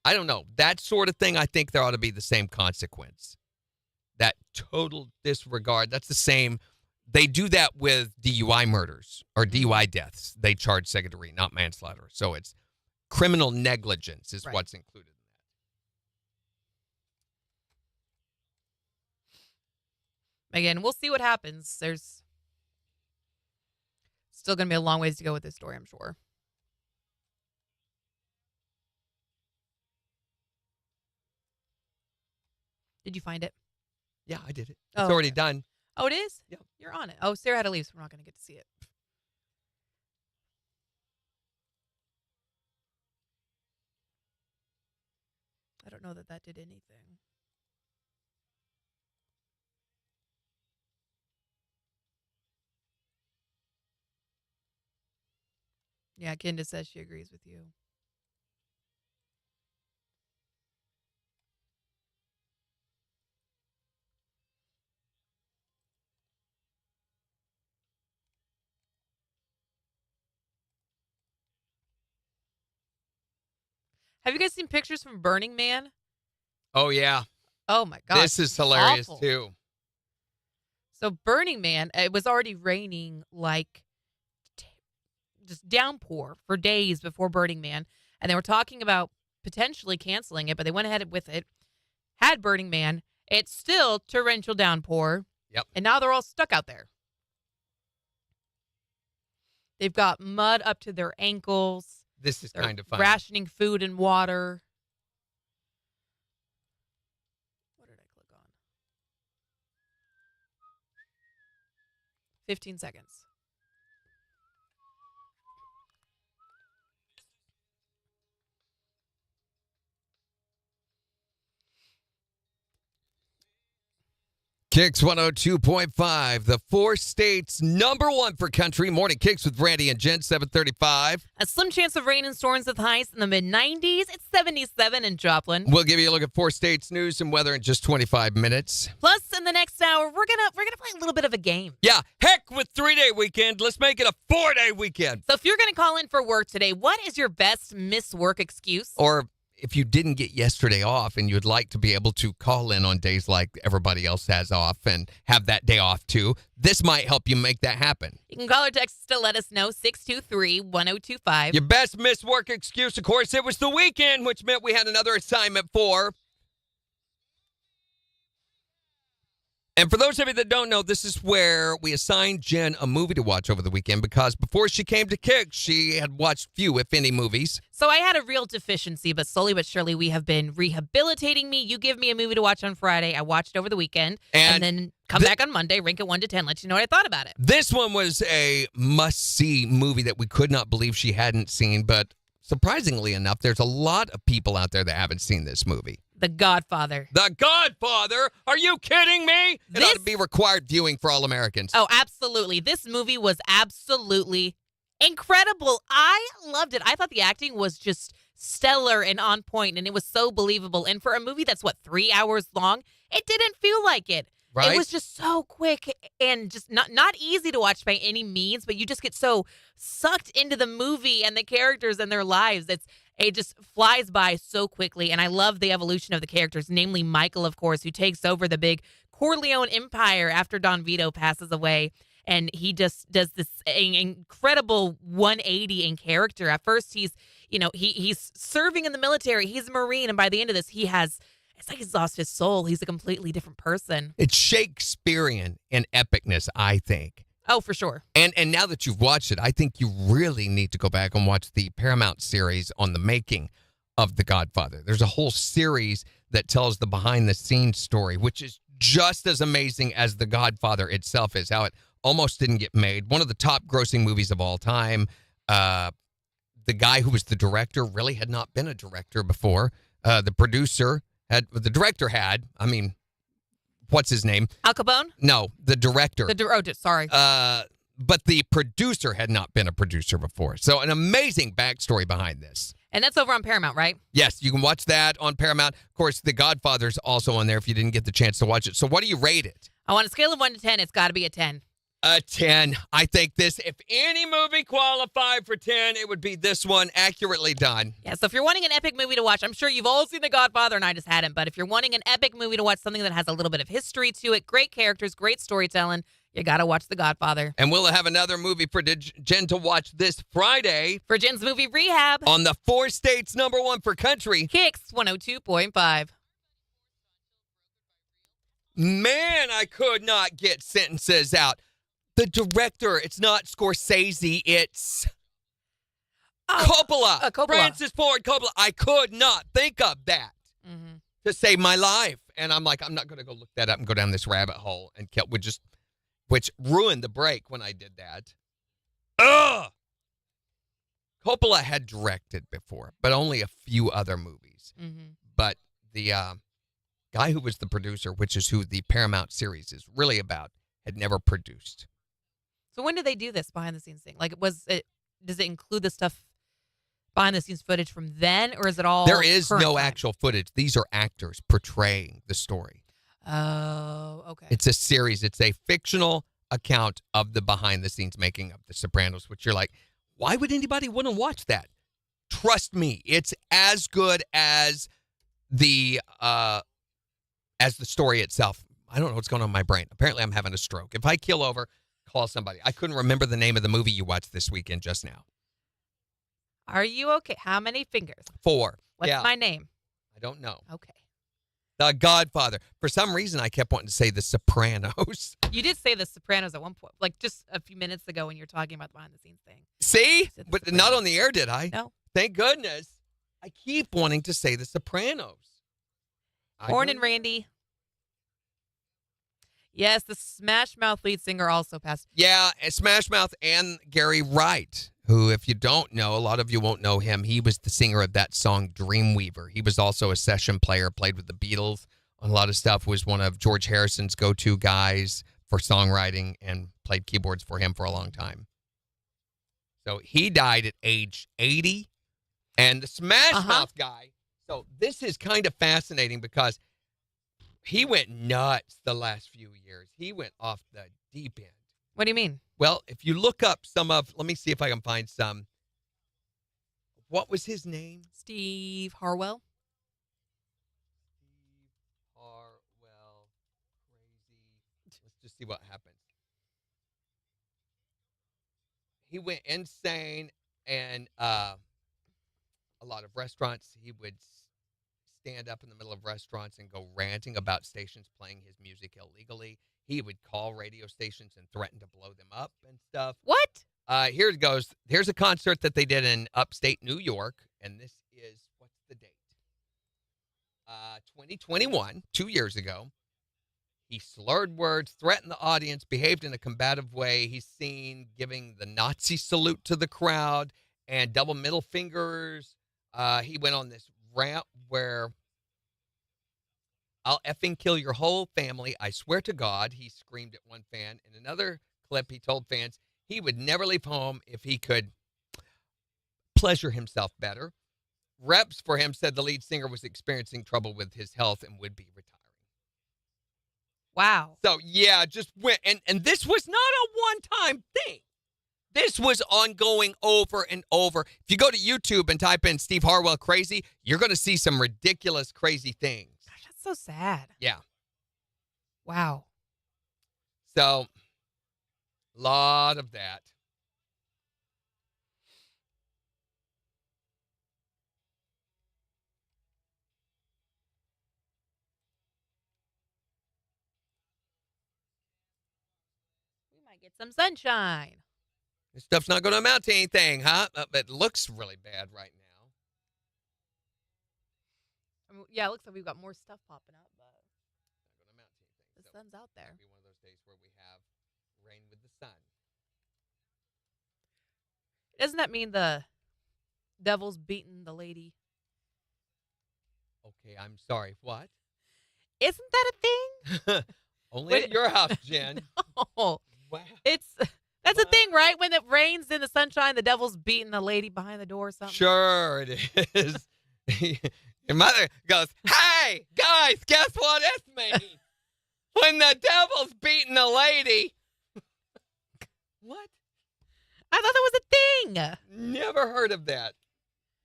I don't know. That sort of thing, I think there ought to be the same consequence. That total disregard, that's the same. They do that with DUI murders or DUI deaths. They charge second degree, not manslaughter. So it's criminal negligence is what's included in that. Again, we'll see what happens. There's still going to be a long ways to go with this story, I'm sure. Did you find it? Yeah, I did it. Oh, It's already okay. done. Oh, it is? Yeah. You're on it. Oh, Sarah had to leave, so we're not going to get to see it. I don't know that did anything. Yeah, Kendra says she agrees with you. Have you guys seen pictures from Burning Man? Oh, yeah. Oh, my God. This is hilarious, awful. too. So Burning Man, it was already raining like just downpour for days before Burning Man. And they were talking about potentially canceling it, but they went ahead with it. Had Burning Man. It's still torrential downpour. Yep. And now they're all stuck out there. They've got mud up to their ankles. This is They're kind of fun. rationing food and water. What did I click on? 15 seconds. KIX 102.5, the 4 states #1 for country. Morning KIX with Brandy and Jen, 735. A slim chance of rain and storms with highs in the mid-90s. It's 77 in Joplin. We'll give you a look at 4 states news and weather in just 25 minutes. Plus, in the next hour, we're gonna play a little bit of a game. Yeah, heck with 3-day weekend. Let's make it a 4-day weekend. So if you're gonna call in for work today, what is your best miss work excuse? Or if you didn't get yesterday off and you'd like to be able to call in on days like everybody else has off and have that day off too, this might help you make that happen. You can call or text to let us know, 623-1025. Your best missed work excuse, of course, it was the weekend, which meant we had another assignment for. And for those of you that don't know, this is where we assigned Jen a movie to watch over the weekend because before she came to KIX, she had watched few, if any, movies. So I had a real deficiency, but slowly but surely we have been rehabilitating me. You give me a movie to watch on Friday. I watched over the weekend and then come back on Monday, rank it 1 to 10, let you know what I thought about it. This one was a must-see movie that we could not believe she hadn't seen, but surprisingly enough, there's a lot of people out there that haven't seen this movie. The Godfather. The Godfather? Are you kidding me? It ought to be required viewing for all Americans. Oh, absolutely. This movie was absolutely incredible. I loved it. I thought the acting was just stellar and on point, and it was so believable. And for a movie that's, 3 hours long, it didn't feel like it. Right? It was just so quick and just not easy to watch by any means, but you just get so sucked into the movie and the characters and their lives. It just flies by so quickly, and I love the evolution of the characters, namely Michael, of course, who takes over the big Corleone empire after Don Vito passes away. and he just does this incredible 180 in character. At first, he's serving in the military. He's a Marine, and by the end of this, it's like he's lost his soul. He's a completely different person. It's Shakespearean in epicness, I think. Oh, for sure. And now that you've watched it, I think you really need to go back and watch the Paramount series on the making of The Godfather. There's a whole series that tells the behind-the-scenes story, which is just as amazing as The Godfather itself is, how it almost didn't get made. One of the top-grossing movies of all time. The guy who was the director really had not been a director before. The director had, what's his name? Al Capone? No, the director. Sorry. But the producer had not been a producer before. So an amazing backstory behind this. And that's over on Paramount, right? Yes, you can watch that on Paramount. Of course, The Godfather's also on there if you didn't get the chance to watch it. So what do you rate it? On a scale of 1 to 10, it's got to be a 10. A 10. I think this, if any movie qualified for 10, it would be this one, accurately done. Yeah, so if you're wanting an epic movie to watch, I'm sure you've all seen The Godfather and I just hadn't, but if you're wanting an epic movie to watch, something that has a little bit of history to it, great characters, great storytelling, you got to watch The Godfather. And we'll have another movie for Jen to watch this Friday. For Jen's Movie Rehab. On the 4 states #1 for country. KIX 102.5. Man, I could not get sentences out. The director, it's not Scorsese, it's Coppola. Coppola. Francis Ford Coppola. I could not think of that to save my life. And I'm like, I'm not going to go look that up and go down this rabbit hole, and which ruined the break when I did that. Ugh! Coppola had directed before, but only a few other movies. But the guy who was the producer, which is who the Paramount series is really about, had never produced. So when did they do this behind-the-scenes thing? Like, does it include the stuff behind-the-scenes footage from then, or is it all There is current no time? actual footage. These are actors portraying the story. Oh, okay. It's a series. It's a fictional account of the behind-the-scenes making of The Sopranos, which you're like, why would anybody want to watch that? Trust me, it's as good as the story itself. I don't know what's going on in my brain. Apparently, I'm having a stroke. If I keel over, call somebody. I couldn't remember the name of the movie you watched this weekend just now. Are you okay? How many fingers? 4. What's Yeah. my name? I don't know. Okay. The Godfather. For some reason, I kept wanting to say The Sopranos. You did say The Sopranos at one point, like just a few minutes ago when you were talking about the behind-the-scenes thing. See? said The But not Sopranos. on the air, did I? No. Thank goodness. I keep wanting to say The Sopranos. Horn and Randy. Yes, the Smash Mouth lead singer also passed. Yeah, and Smash Mouth and Gary Wright, who, if you don't know, a lot of you won't know him. He was the singer of that song Dreamweaver. He was also a session player, played with the Beatles on a lot of stuff, was one of George Harrison's go-to guys for songwriting, and played keyboards for him for a long time. So he died at age 80. And the Smash Mouth guy, so this is kind of fascinating because he went nuts the last few years. He went off the deep end. What do you mean? Well, if you look up let me see if I can find some. What was his name? Steve Harwell. Steve Harwell. Crazy. Let's just see what happens. He went insane, and a lot of restaurants, he would stand up in the middle of restaurants and go ranting about stations playing his music illegally. He would call radio stations and threaten to blow them up and stuff. What? Here it goes. Here's a concert that they did in upstate New York, and this is, what's the date? 2021, 2 years ago. He slurred words, threatened the audience, behaved in a combative way. He's seen giving the Nazi salute to the crowd and double middle fingers. He went on this rant where, I'll effing kill your whole family. I swear to God, he screamed at one fan. In another clip, he told fans he would never leave home if he could pleasure himself better. Reps for him said the lead singer was experiencing trouble with his health and would be retiring. Wow. So, yeah, just went. And this was not a one-time thing. This was ongoing over and over. If you go to YouTube and type in Steve Harwell crazy, you're going to see some ridiculous, crazy things. Gosh, that's so sad. Yeah. Wow. So, Lot of that. We might get some sunshine. This stuff's not going to amount to anything, huh? It looks really bad right now. I mean, yeah, it looks like we've got more stuff popping up, but Not going to amount to anything. the So sun's out there. it'll be one of those days where we have rain with the sun. Doesn't that mean the devil's beating the lady? Okay, I'm sorry. What? Isn't that a thing? Only at your house, Jen. Oh, Wow. that's a What? thing, right? When it rains in the sunshine, the devil's beating the lady behind the door or something. Sure it is. Your mother goes, "Hey, guys, guess what this means? When the devil's beating a lady." What? I thought that was a thing. Never heard of that.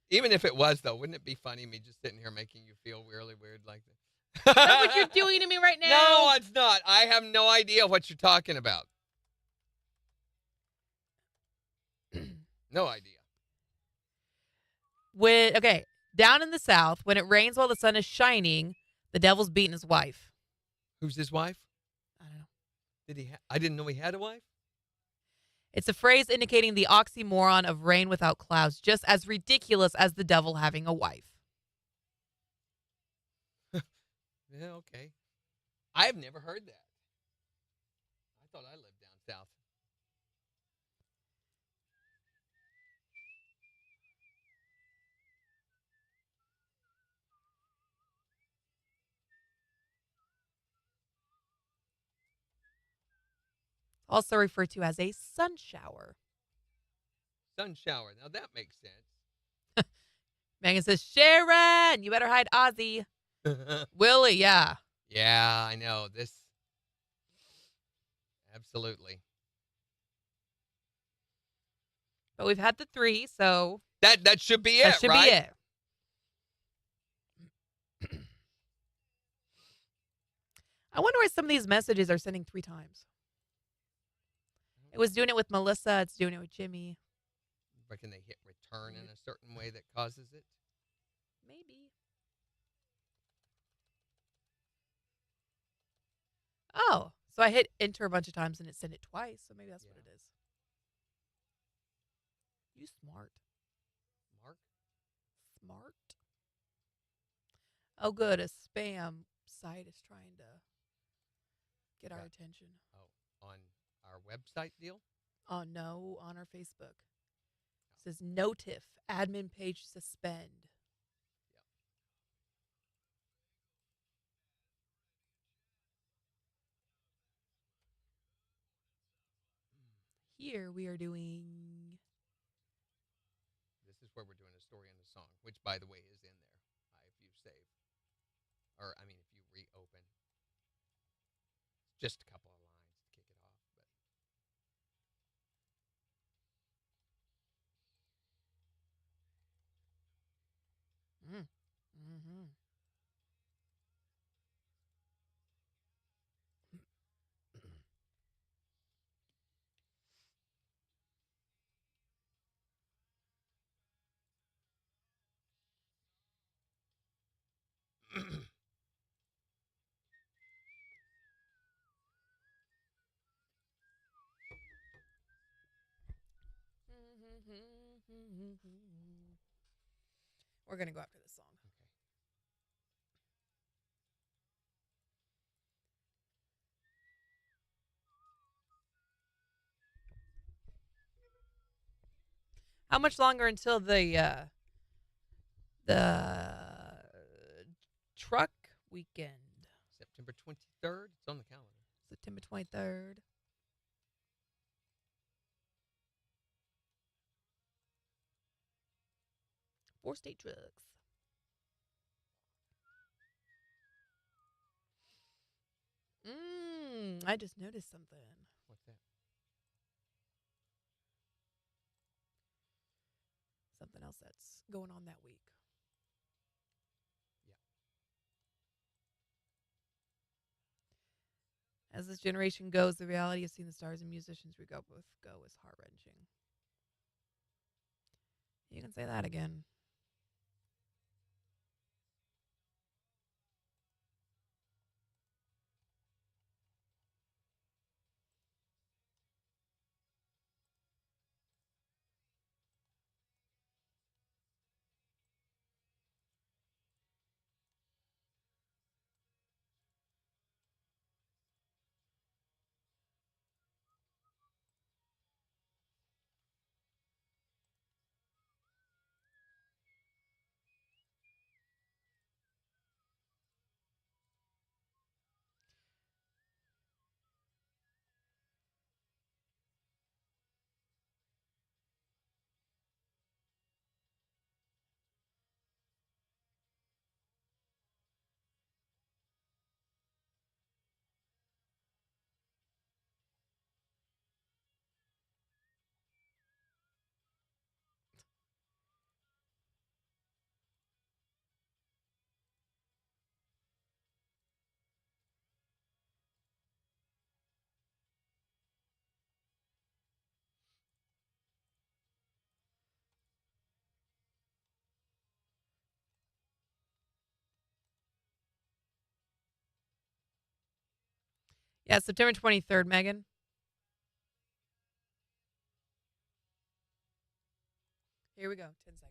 Even if it was, though, wouldn't it be funny me just sitting here making you feel really weird like that? Is that what you're doing to me right now? No, it's not. I have no idea what you're talking about. No idea. Okay, down in the South, when it rains while the sun is shining, the devil's beating his wife. Who's his wife? I don't know. Did he? I didn't know he had a wife. It's a phrase indicating the oxymoron of rain without clouds, just as ridiculous as the devil having a wife. Yeah, okay. I've never heard that. I thought I lived down south. Also referred to as a sun shower. Sun shower. Now that makes sense. Megan says, Sharon, you better hide Ozzy. Willie, yeah. Yeah, I know. This. Absolutely. But we've had the 3, so That should be it, that should right? be it. I wonder why some of these messages are sending 3 times. It was doing it with Melissa. It's doing it with Jimmy. Reckon they hit return in a certain way that causes it? Maybe. Oh, so I hit enter a bunch of times and it sent it twice. So maybe that's what it is. You smart. Mark? Smart. Oh, good. A spam site is trying to get our Yeah. attention. Oh, on our website deal? Oh, no, on our Facebook. It says notif, admin page suspend. Here we are doing. This is where we're doing a story and a song, which, by the way, is in there. If you save. Or, I mean, if you reopen. Just a couple of lines to kick it off. But Mm-hmm. We're going to go after this song. How much longer until the truck weekend? September 23rd. It's on the calendar. September 23rd. Four state trucks. I just noticed something. What's that? Something else that's going on that week. Yeah. As this generation goes, the reality of seeing the stars and musicians we go is heart-wrenching. You can say that again. Yeah, September 23rd, Megan. Here we go. 10 seconds.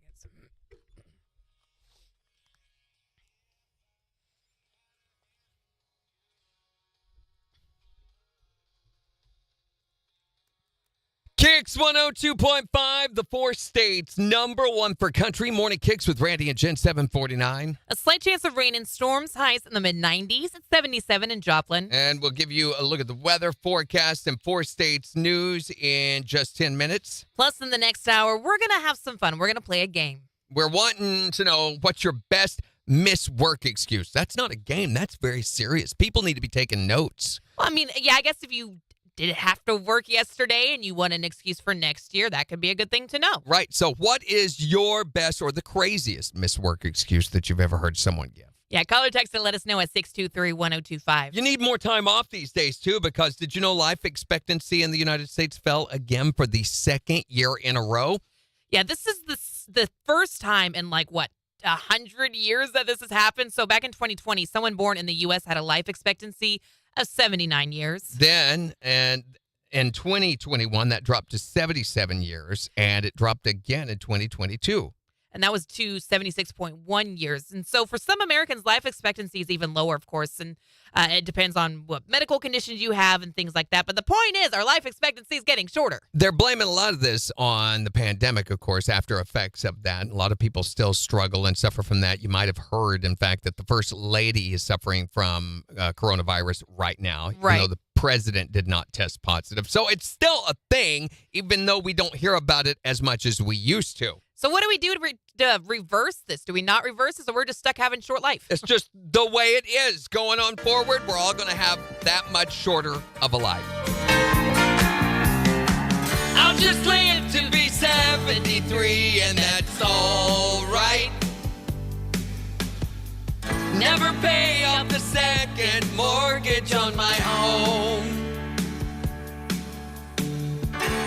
KIX 102.5, the 4 states, number 1 for country. Morning KIX with Randy and Jen, 749. A slight chance of rain and storms, highs in the mid-90s. It's 77 in Joplin. And we'll give you a look at the weather forecast and 4 states news in just 10 minutes. Plus, in the next hour, we're going to have some fun. We're going to play a game. We're wanting to know what's your best miss work excuse. That's not a game. That's very serious. People need to be taking notes. Well, I mean, yeah, I guess if you did have to work yesterday and you want an excuse for next year, that could be a good thing to know. Right. So what is your best or the craziest miss work excuse that you've ever heard someone give? Yeah, call or text and let us know at 623-1025. You need more time off these days, too, because did you know life expectancy in the United States fell again for the 2nd year in a row? Yeah, this is the first time in 100 years that this has happened. So back in 2020, someone born in the U.S. had a life expectancy of 79 years. Then, and in 2021, that dropped to 77 years, and it dropped again in 2022. And that was to 76.1 years. And so for some Americans, life expectancy is even lower, of course. And it depends on what medical conditions you have and things like that. But the point is, our life expectancy is getting shorter. They're blaming a lot of this on the pandemic, of course, after effects of that. A lot of people still struggle and suffer from that. You might have heard, in fact, that the First Lady is suffering from coronavirus right now, Right. even though the president did not test positive. So it's still a thing, even though we don't hear about it as much as we used to. So what do we do to reverse this? Do we not reverse this, or we're just stuck having short life? It's just the way it is. Going on forward, we're all going to have that much shorter of a life. I'll just live to be 73, and that's all right. Never pay off the second mortgage on my home.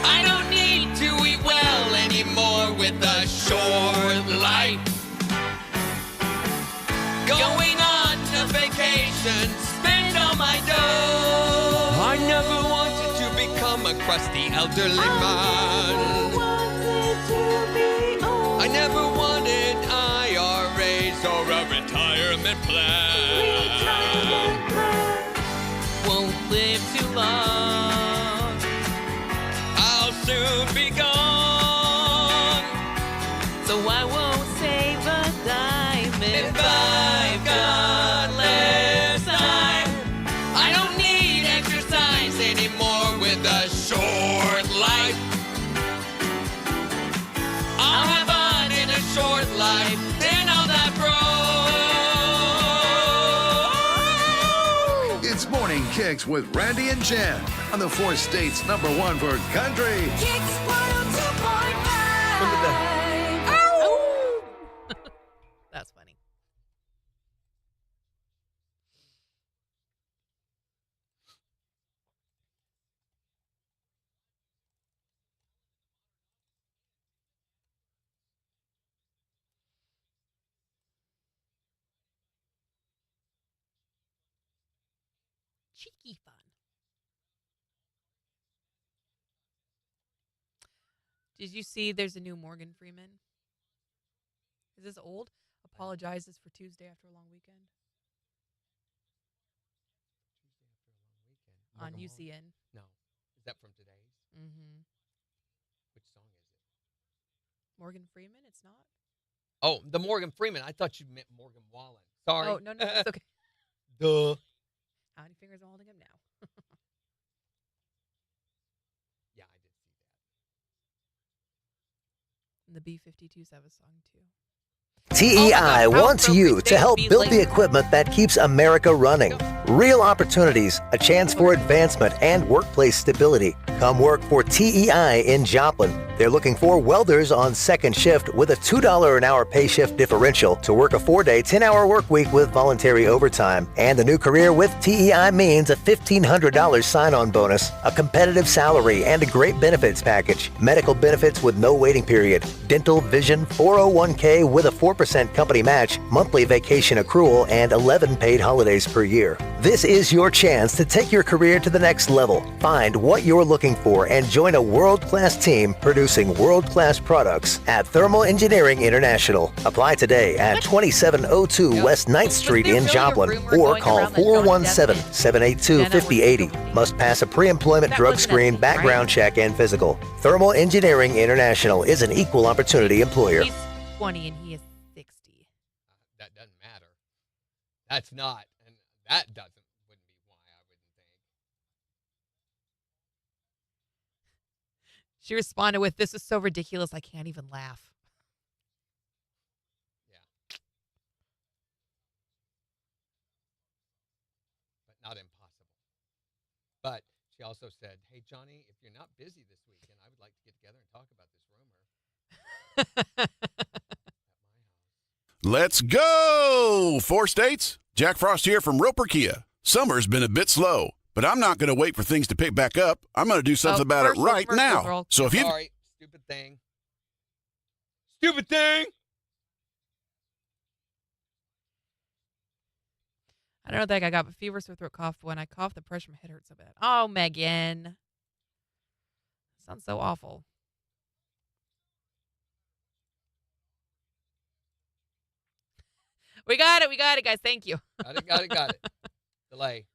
I don't need to eat well anymore with a short life. Going on to vacation, spend all my dough. I never wanted to become a crusty elderly man. I never wanted IRAs or a retirement plan. Won't live too long. I'll soon be gone. So I won't save a dime If I've got less time, I don't need exercise anymore with a short life. I'll have fun in a short life, then I'll die broke. It's Morning Kicks with Randy and Jen on the 4 states #1 for country. KIX 102.5. Look at that. That's funny. cheeky fun. Did you see there's a new Morgan Freeman? Is this old? Apologizes for Tuesday after a long weekend on Morgan Wallen? UCN. No. Is that from today's? Mm-hmm. Which song is it? Morgan Freeman? It's not? Oh, the Morgan Freeman. I thought you meant Morgan Wallen. Sorry. Oh, no, it's okay. Duh. How many fingers am I holding up now? Yeah, I did see that. And the B-52s have a song, too. TEI how wants you appropriate to they help would be build the late. equipment that keeps America running. Real opportunities, a chance for advancement, and workplace stability. Come work for TEI in Joplin. They're looking for welders on second shift with a $2 an hour pay shift differential to work a 4-day, 10-hour work week with voluntary overtime. And a new career with TEI means a $1,500 sign-on bonus, a competitive salary, and a great benefits package. Medical benefits with no waiting period, dental, vision, 401k with a 4% company match, monthly vacation accrual, and 11 paid holidays per year. This is your chance to take your career to the next level. Find what you're looking for and join a world-class team producing world-class products at Thermal Engineering International. Apply today at 2702 West 9th Street in Joplin or call 417-782-5080. Must pass a pre-employment drug screen, background check, and physical. Thermal Engineering International is an equal opportunity employer. He's 20 and he is 60. That doesn't matter. That's not. And that wouldn't be why, I wouldn't think. She responded with, "This is so ridiculous, I can't even laugh." Yeah. But not impossible. But she also said, "Hey, Johnny, if you're not busy this weekend, I would like to get together and talk about this rumor at my house." Let's go! 4 states. Jack Frost here from Roper Kia. Summer's been a bit slow, but I'm not going to wait for things to pick back up. I'm going to do something about it right now. So if you... Sorry, stupid thing. Stupid thing! I don't know that I got fever, sore throat, cough. When I cough, the pressure in my head hurts so bad. Oh, Megan. Sounds so awful. We got it, guys. Thank you. Got it. Delay.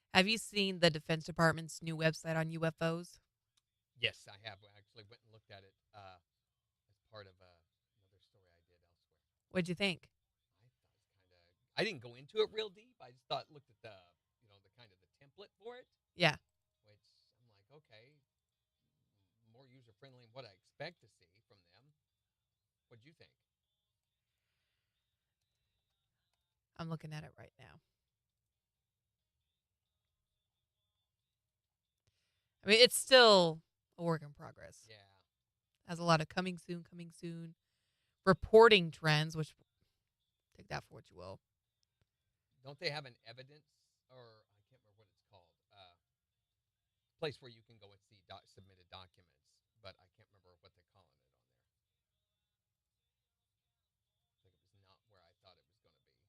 Have you seen the Defense Department's new website on UFOs? Yes, I have. I actually went and looked at it as part of another story I did elsewhere. What'd you think? I didn't go into it real deep. I just looked at the kind of the template for it. Yeah. Which I'm like, okay, more user friendly than what I expect to see from them. What'd you think? I'm looking at it right now. I mean, it's still a work in progress. Yeah. Has a lot of coming soon, reporting trends, which take that for what you will. Don't they have an evidence, or I can't remember what it's called, place where you can go and see submitted documents, but I can't remember what they're calling it on there. Like it was not where I thought it was going to be.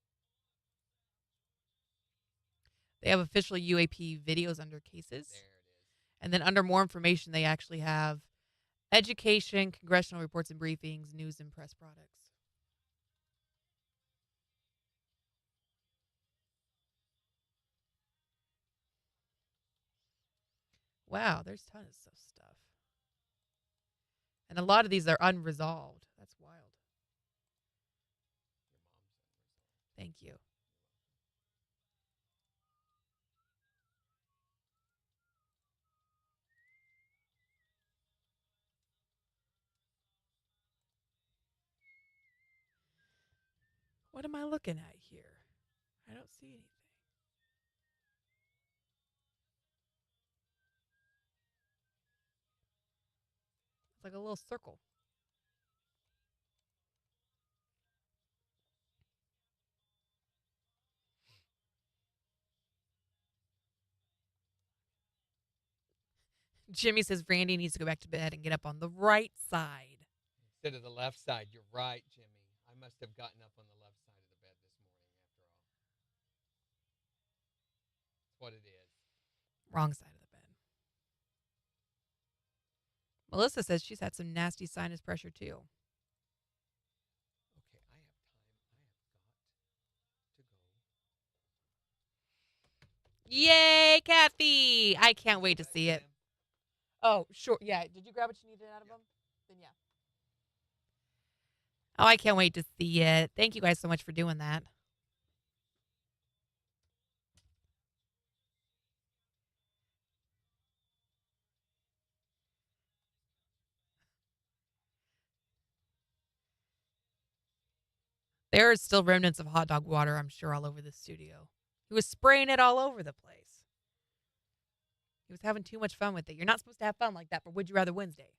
They have official UAP videos under cases. There it is. And then under more information, they actually have education, congressional reports and briefings, news and press products. Wow, there's tons of stuff. And a lot of these are unresolved. That's wild. Thank you. What am I looking at here? I don't see anything. It's like a little circle. Jimmy says Randy needs to go back to bed and get up on the right side. Instead of the left side. You're right, Jimmy. I must have gotten up on the left side of the bed this morning after all. That's what it is. Wrong side of the bed. Melissa says she's had some nasty sinus pressure too. Okay, I have time. I have got to go. Yay, Kathy! I can't wait to see it. Oh, sure. Yeah. Did you grab what you needed out of them? Then yeah. Oh, I can't wait to see it. Thank you guys so much for doing that. There are still remnants of hot dog water, I'm sure, all over the studio. He was spraying it all over the place. He was having too much fun with it. You're not supposed to have fun like that for Would You Rather Wednesday.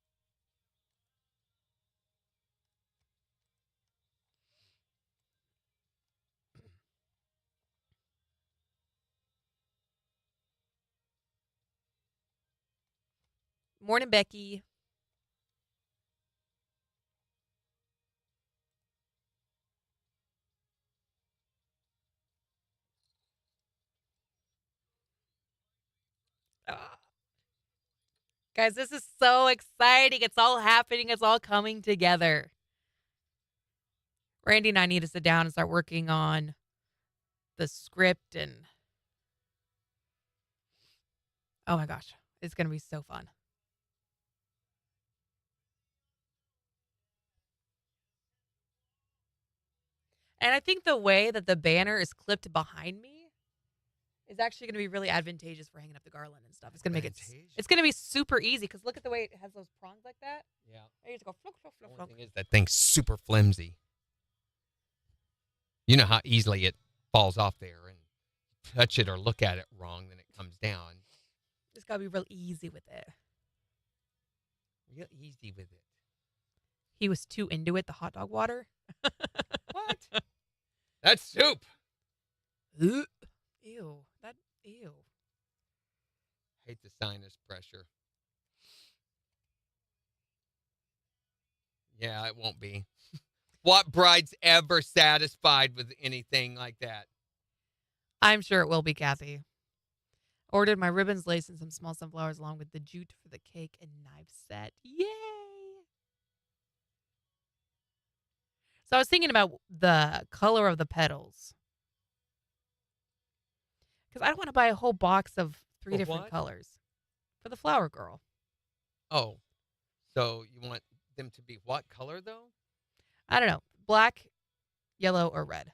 Morning, Becky. Guys, this is so exciting. It's all happening. It's all coming together. Randy and I need to sit down and start working on the script and oh my gosh, it's going to be so fun. And I think the way that the banner is clipped behind me is actually going to be really advantageous for hanging up the garland and stuff. It's going to make it. It's going to be super easy because look at the way it has those prongs like that. Yeah. You just go flunk, flunk, flunk, The flunk. only thing is that thing's super flimsy. You know how easily it falls off there and touch it or look at it wrong, then it comes down. Just got to be real easy with it. Real easy with it. He was too into it, the hot dog water. What? That's soup. Ew. Ew. Hate the sinus pressure. Yeah, it won't be. What bride's ever satisfied with anything like that? I'm sure it will be, Kathy. Ordered my ribbons, lace, and some small sunflowers along with the jute for the cake and knife set. Yay! So I was thinking about the color of the petals. Because I don't want to buy a whole box of 3 different colors for the flower girl. Oh, so you want them to be what color, though? I don't know. Black, yellow, or red.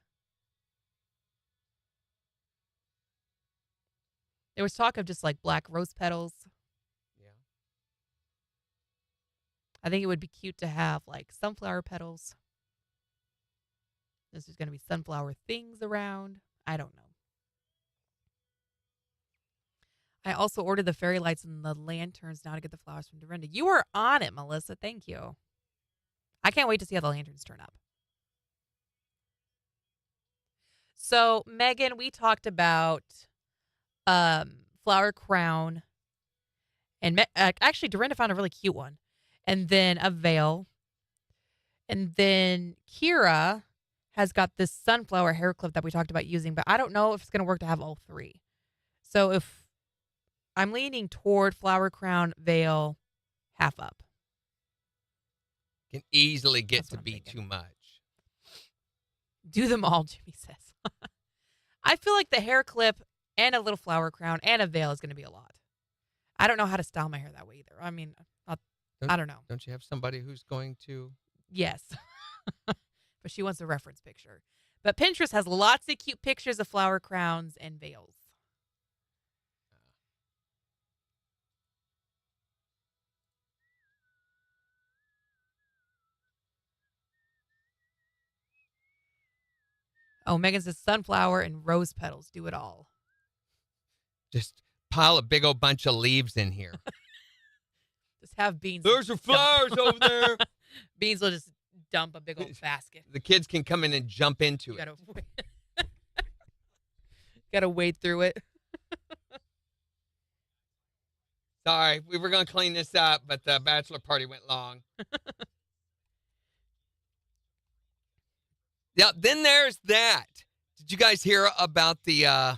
There was talk of just like black rose petals. Yeah. I think it would be cute to have like sunflower petals. This is going to be sunflower things around. I don't know. I also ordered the fairy lights and the lanterns now to get the flowers from Dorinda. You are on it, Melissa. Thank you. I can't wait to see how the lanterns turn up. So, Megan, we talked about flower crown. And actually, Dorinda found a really cute one. And then a veil. And then Kira has got this sunflower hair clip that we talked about using. But I don't know if it's going to work to have all 3. So, if I'm leaning toward flower crown, veil, half up. Can easily get to be too much. Do them all, Jimmy says. I feel like the hair clip and a little flower crown and a veil is going to be a lot. I don't know how to style my hair that way either. I mean, I don't know. Don't you have somebody who's going to? Yes. But she wants a reference picture. But Pinterest has lots of cute pictures of flower crowns and veils. Oh, Megan says sunflower and rose petals. Do it all. Just pile a big old bunch of leaves in here. Just have beans. There's your flowers over there. Beans will just dump a big old basket. The kids can come in and jump into it. Gotta wade through it. Sorry, we were going to clean this up, but the bachelor party went long. Yeah, then there's that. Did you guys hear about the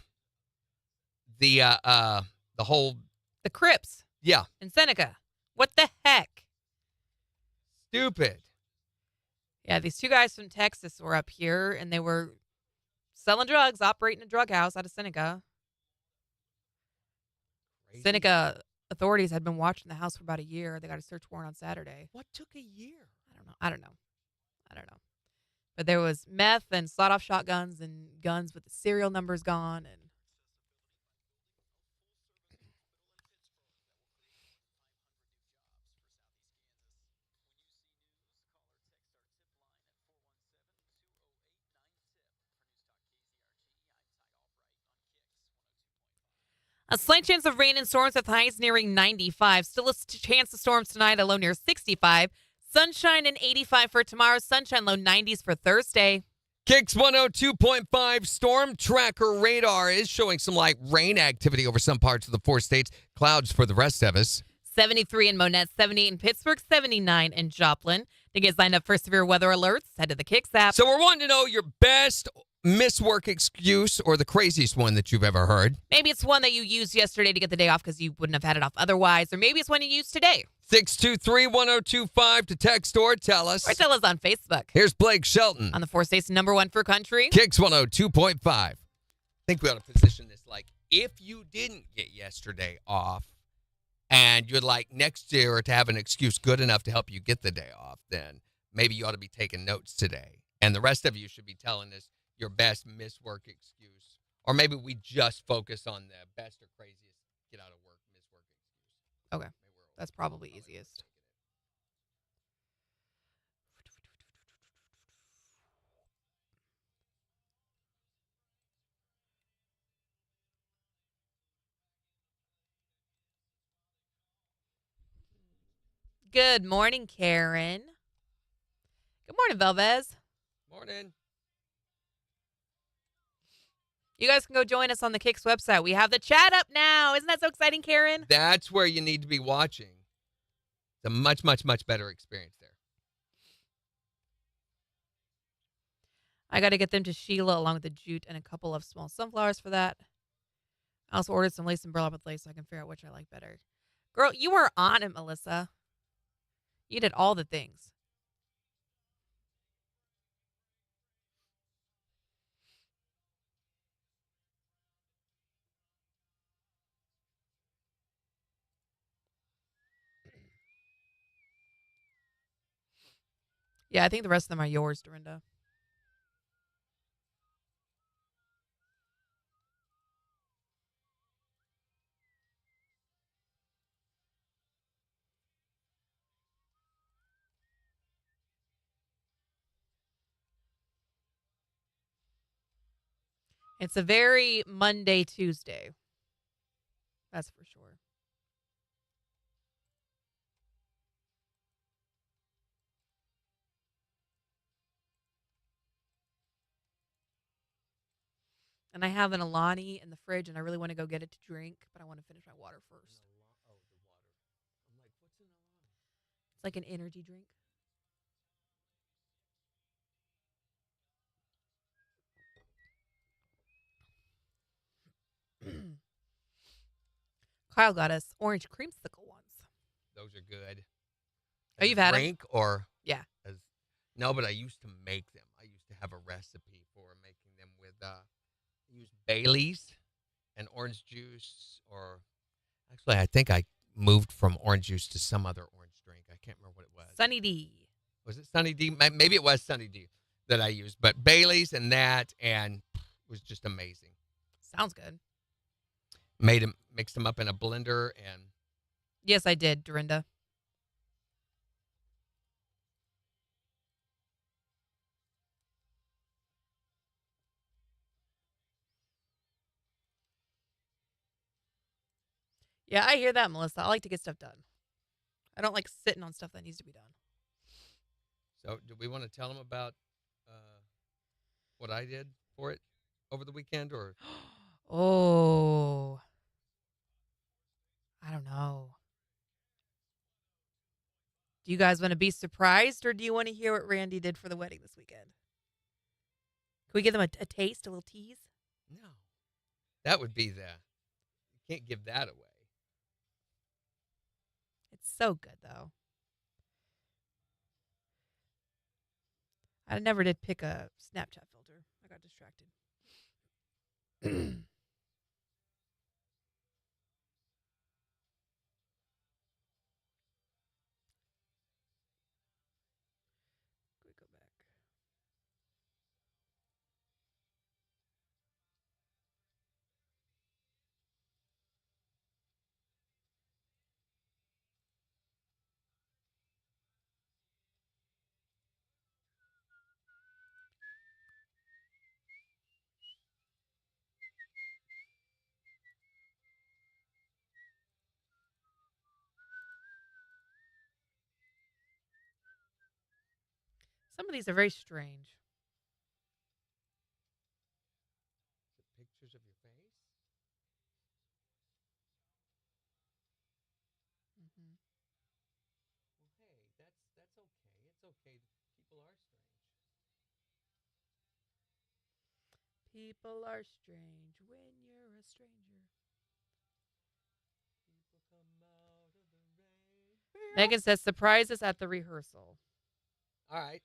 whole The Crips yeah, in Seneca. What the heck? stupid. Yeah, these two guys from Texas were up here, and they were selling drugs, operating a drug house out of Seneca. Crazy. Seneca authorities had been watching the house for about a year. They got a search warrant on Saturday. What took a year? I don't know. But there was meth and sawed-off shotguns and guns with the serial numbers gone. And a slight chance of rain and storms with highs nearing 95. Still a chance of storms tonight, a low near 65. Sunshine and 85 for tomorrow. Sunshine low 90s for Thursday. KIX 102.5 storm tracker radar is showing some light rain activity over some parts of the 4 states. Clouds for the rest of us. 73 in Monette, 78 in Pittsburgh, 79 in Joplin. To get signed up for severe weather alerts, head to the KIX app. So we're wanting to know your best miss work excuse or the craziest one that you've ever heard. Maybe it's one that you used yesterday to get the day off because you wouldn't have had it off otherwise. Or maybe it's one you used today. 623-1025 to text or tell us. Or tell us on Facebook. Here's Blake Shelton. On the 4 states #1 for country. KIX 102.5. I think we ought to position this like, if you didn't get yesterday off and you'd like next year to have an excuse good enough to help you get the day off, then maybe you ought to be taking notes today. And the rest of you should be telling us your best miss work excuse. Or maybe we just focus on the best or craziest get out of work, miss work excuse. Okay. That's probably easiest. Good morning, Karen. Good morning, Velvez. Morning. You guys can go join us on the KIX website. We have the chat up now. Isn't that so exciting, Karen? That's where you need to be watching. It's a much, much, much better experience there. I got to get them to Sheila along with the jute and a couple of small sunflowers for that. I also ordered some lace and burlap with lace so I can figure out which I like better. Girl, you were on it, Melissa. You did all the things. Yeah, I think the rest of them are yours, Dorinda. It's a very Monday, Tuesday. That's for sure. And I have an Alani in the fridge, and I really want to go get it to drink, but I want to finish my water first. It's like an energy drink. Kyle got us orange creamsicle ones. Those are good. Oh, you've had them? Drink or Yeah. No, but I used to make them. I used to have a recipe for making them with use Bailey's and orange juice, or actually I think I moved from orange juice to some other orange drink. I can't remember what it was. Sunny D. Was it Sunny D? Maybe it was Sunny D that I used, but Bailey's and that, and it was just amazing. Sounds good. Mixed them up in a blender, and Yes, I did, Dorinda. Yeah, I hear that, Melissa. I like to get stuff done. I don't like sitting on stuff that needs to be done. so do we want to tell them about what I did for it over the weekend, or Oh. I don't know. Do you guys want to be surprised, or do you want to hear what Randy did for the wedding this weekend? Can we give them a taste, a little tease? No. That would be the... You can't give that away. It's so good, though. I never did pick a Snapchat filter. I got distracted. Can we go back? Some of these are very strange. Pictures of your face? Mm-hmm. Well, hey, that's okay. It's okay. People are strange. People are strange when you're a stranger. People come out of the rain. Megan says surprises at the rehearsal. All right.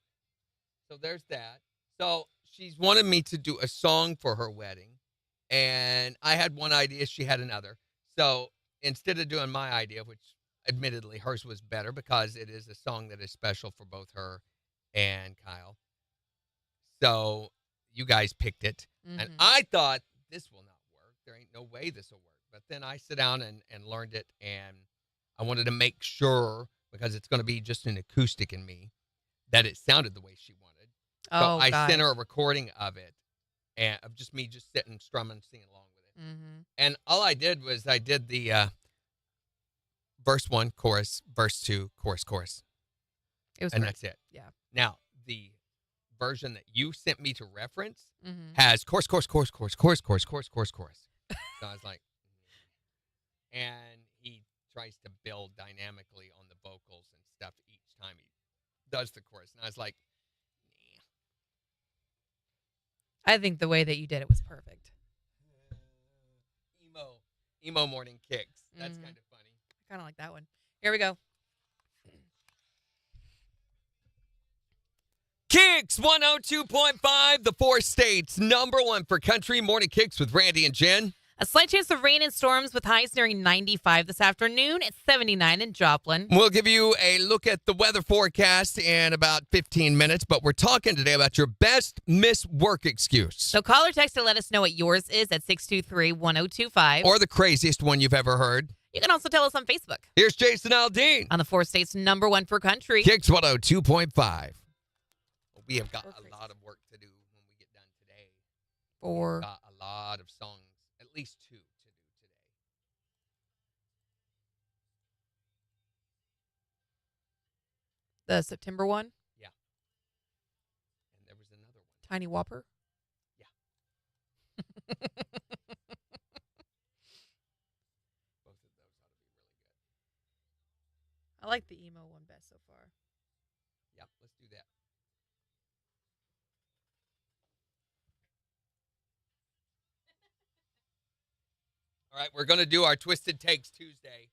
So there's that. So she's wanted me to do a song for her wedding, and I had one idea. She had another. So instead of doing my idea, which admittedly hers was better because it is a song that is special for both her and Kyle. So you guys picked it, and I thought this will not work. There ain't no way this will work. But then I sit down and learned it, and I wanted to make sure, because it's going to be just an acoustic in me, that it sounded the way she wanted. So I sent her a recording of it, and of just me just sitting, strumming, singing along with it. Mm-hmm. And all I did was I did the verse 1, chorus, verse 2, chorus, chorus. It was and great. That's it. Yeah. Now, the version that you sent me to reference Mm-hmm. has chorus, chorus, chorus, chorus, chorus, chorus, chorus, chorus, chorus. So I was like, and he tries to build dynamically on the vocals and stuff each time he does the chorus. And I was like, I think the way that you did it was perfect. emo morning kicks. That's kind of funny. I kind of like that one. Here we go. KIX 102.5, the 4 states, #1 for country morning kicks with Randy and Jen. A slight chance of rain and storms with highs nearing 95 this afternoon. It's 79 in Joplin. We'll give you a look at the weather forecast in about 15 minutes, but we're talking today about your best miss work excuse. So call or text to let us know what yours is at 623-1025. Or the craziest one you've ever heard. You can also tell us on Facebook. Here's Jason Aldean. On the 4 states, #1 for country. KIX 102.5. We have got a lot of work to do when we get done today. We've got a lot of songs, at least 2 to do today. The September one? Yeah. And there was another one. Tiny Whopper? Yeah. Both of those ought to be really good. I like the emo one best so far. Yeah, let's do that. All right, we're going to do our Twisted Takes Tuesday.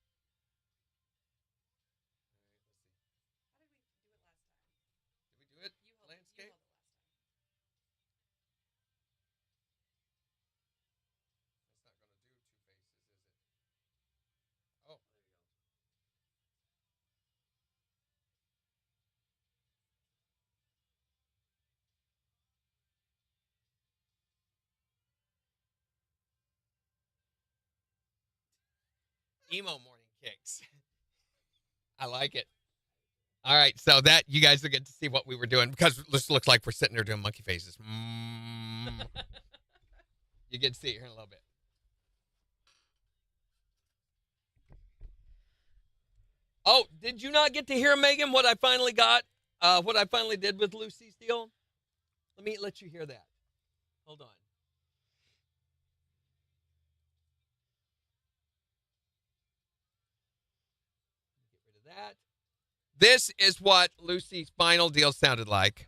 Did we do it? Landscape? That's not going to do 2 faces, is it? Oh, there you go. Emo morning kicks. I like it. All right, so that you guys will get to see what we were doing, because this looks like we're sitting there doing monkey faces. You get to see it here in a little bit. Oh, did you not get to hear, Megan, what I finally got? What I finally did with Lucy's deal? Let me let you hear that. Hold on. Get rid of that. This is what Lucy's final deal sounded like.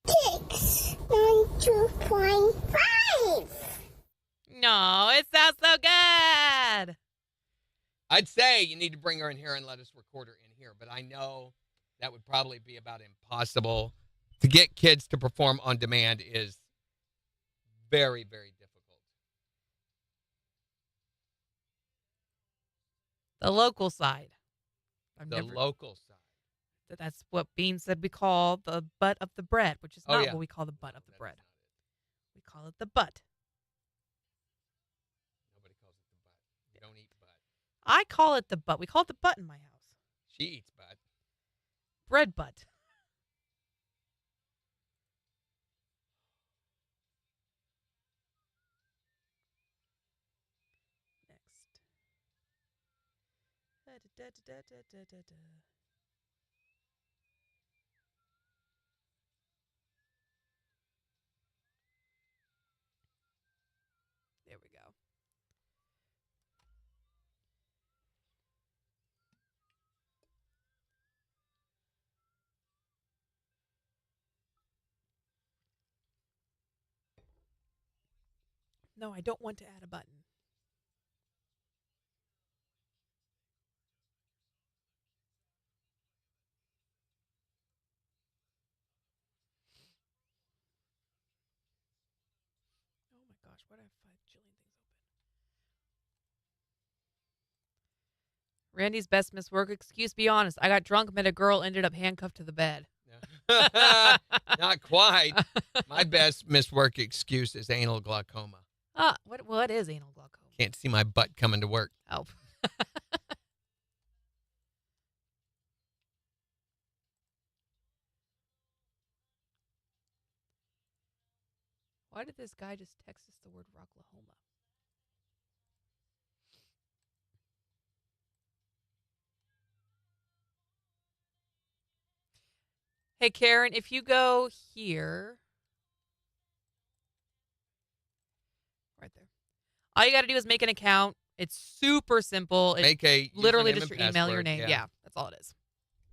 KIX 92.5. No, it sounds so good. I'd say you need to bring her in here and let us record her in here, but I know that would probably be about impossible. To get kids to perform on demand is very, very difficult. The local side. Local side. That's what Bean said we call the butt of the bread, which is not what we call the butt of the bread. We call it the butt. Nobody calls it the butt. You don't eat butt. I call it the butt. We call it the butt in my house. She eats butt. Bread butt. Next. There we go. No, I don't want to add a button. Oh my gosh, why do I have 5 jillion things open? Randy's best miss work excuse, be honest. I got drunk, met a girl, ended up handcuffed to the bed. Not quite. My best missed work excuse is anal glaucoma. What is anal glaucoma? Can't see my butt coming to work. Oh. Why did this guy just text us the word Rocklahoma? Hey, Karen, if you go here, right there, all you got to do is make an account. It's super simple. Make a literally username just and your email, your password, name. Yeah, that's all it is.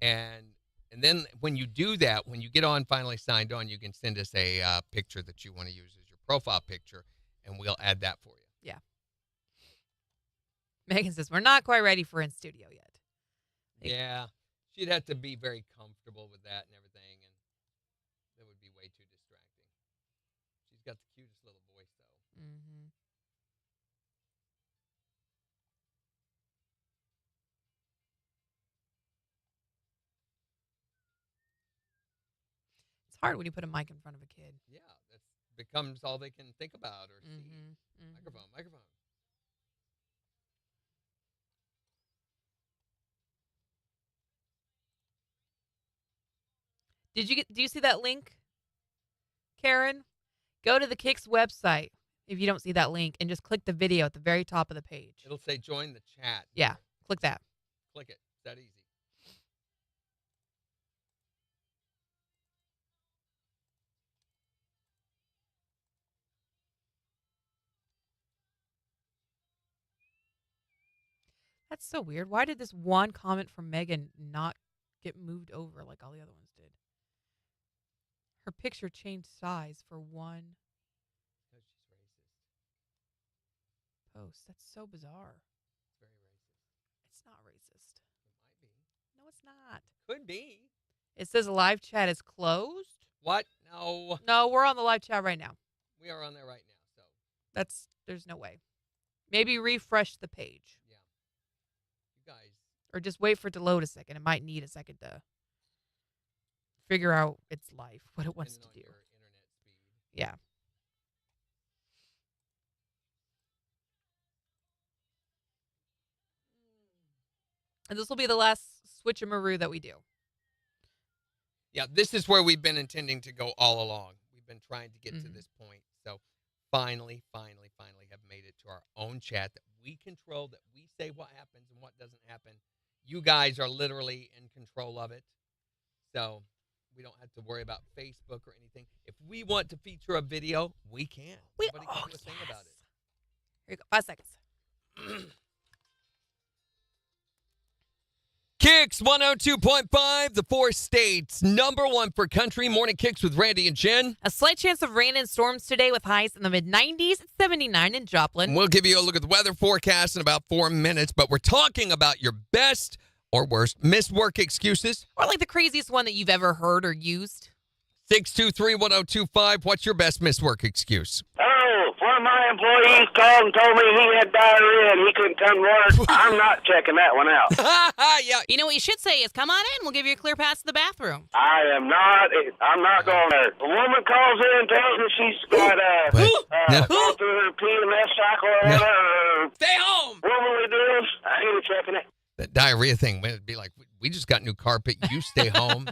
And then when you do that, when you get on finally signed on, you can send us a picture that you want to use as your profile picture, and we'll add that for you. Yeah. Megan says, we're not quite ready for in studio yet. Yeah. She'd have to be very comfortable with that and everything, and that would be way too distracting. She's got the cutest little voice, though. Mm-hmm. It's hard when you put a mic in front of a kid. Yeah, that becomes all they can think about or see. Mm-hmm. Microphone. Do you see that link, Karen? Go to the KIX website if you don't see that link and just click the video at the very top of the page. It'll say join the chat. Yeah, click that. Click it. It's that easy. That's so weird. Why did this one comment from Megan not get moved over like all the other ones did? Her picture changed size for one Because she's racist. post. That's so bizarre. It's very racist. It's not racist. It might be. No, it's not. Could be. It says live chat is closed. What? No. No, we're on the live chat right now. We are on there right now, so. There's no way. Maybe refresh the page. Yeah. You guys. Or just wait for it to load a second. It might need a second to figure out its life, what it wants to depending do. on your internet speed. Yeah. And this will be the last switcheroo that we do. Yeah, this is where we've been intending to go all along. We've been trying to get to this point. So finally have made it to our own chat that we control, that we say what happens and what doesn't happen. You guys are literally in control of it. So we don't have to worry about Facebook or anything. If we want to feature a video, we can. Nobody can do a thing about it. Here you go. 5 seconds. KIX 102.5, the 4 states, #1 for country. Morning KIX with Randy and Jen. A slight chance of rain and storms today with highs in the mid-90s, 79 in Joplin. We'll give you a look at the weather forecast in about 4 minutes, but we're talking about your best or worst missed work excuses. Or like the craziest one that you've ever heard or used. 623-1025, what's your best missed work excuse? Oh, one of my employees called and told me he had diarrhea and he couldn't come to work. I'm not checking that one out. Yeah. You know what you should say is, come on in, we'll give you a clear pass to the bathroom. I'm not going there. A woman calls in and tells me she's got gone through her PMS cycle or whatever. Stay home. What will we do? I ain't checking it. That diarrhea thing, it'd be like, we just got new carpet. You stay home.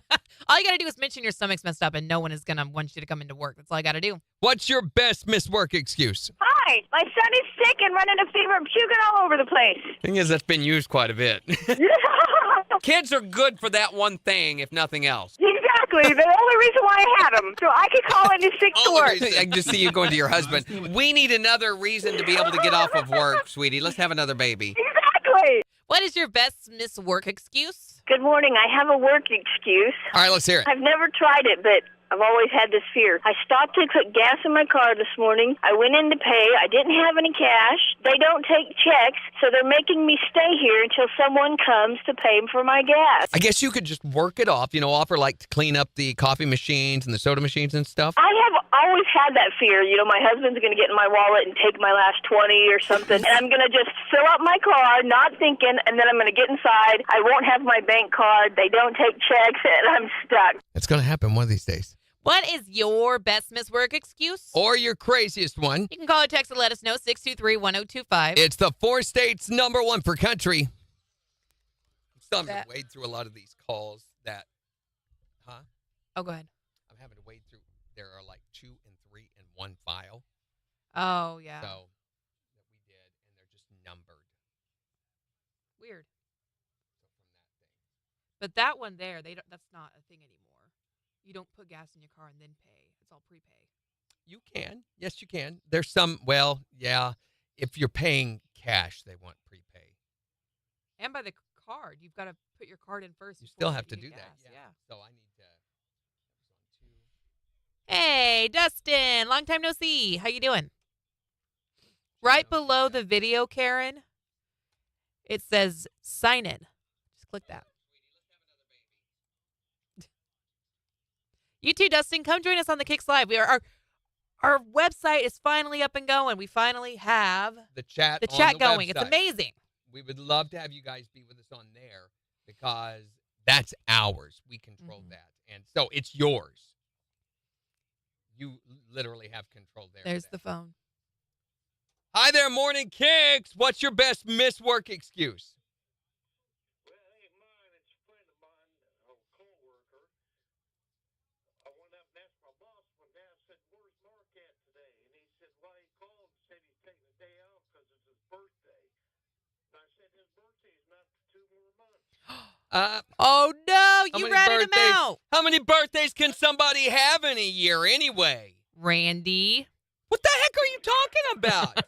All you got to do is mention your stomach's messed up and no one is going to want you to come into work. That's all you got to do. What's your best missed work excuse? Hi, my son is sick and running a fever and puking all over the place. Thing is, that's been used quite a bit. Kids are good for that one thing, if nothing else. Exactly. The only reason why I had him. So I could call in sick to work. I can just see you going to your husband. We need another reason to be able to get off of work, sweetie. Let's have another baby. Exactly. What is your best missed work excuse? Good morning. I have a work excuse. All right, let's hear it. I've never tried it, but I've always had this fear. I stopped to put gas in my car this morning. I went in to pay. I didn't have any cash. They don't take checks, so they're making me stay here until someone comes to pay for my gas. I guess you could just work it off, offer like to clean up the coffee machines and the soda machines and stuff. I have always had that fear. My husband's going to get in my wallet and take my last 20 or something, and I'm going to just fill up my car, not thinking, and then I'm going to get inside. I won't have my bank card. They don't take checks, and I'm stuck. It's going to happen one of these days. What is your best missed work excuse? Or your craziest one. You can call or text and let us know, 623-1025. It's the 4 states #1 for country. I'm still having to wade through a lot of these calls that, Oh, go ahead. I'm having to wade through. There are like 2 and 3 in one file. Oh, yeah. So, that we did, and they're just numbered. Weird. So from that thing. But that one there, that's not a thing anymore. You don't put gas in your car and then pay. It's all prepay. You can. Yes, you can. There's some, well, yeah. If you're paying cash, they want prepay. And by the card. You've got to put your card in first. You still have to do that. Yeah. So I need to. Hey, Dustin. Long time no see. How you doing? Right below the video, Karen, it says sign in. Just click that. You too, Dustin. Come join us on the KIX Live. Our website is finally up and going. We finally have the chat going. Website. It's amazing. We would love to have you guys be with us on there because that's ours. We control that. And so it's yours. You literally have control there. There's the phone. Hi there, Morning KIX. What's your best missed work excuse? Well, it ain't mine. It's a friend of mine, a co-worker. I went up and asked my boss one day. I said, "Where's Mark at today?" And he said, "Well, he called and said he's taking the day off because it's his birthday." And I said, "His birthday's not for 2 more months." Oh, no. You ratted him out. How many birthdays can somebody have in a year anyway? Randy. What the heck are you talking about?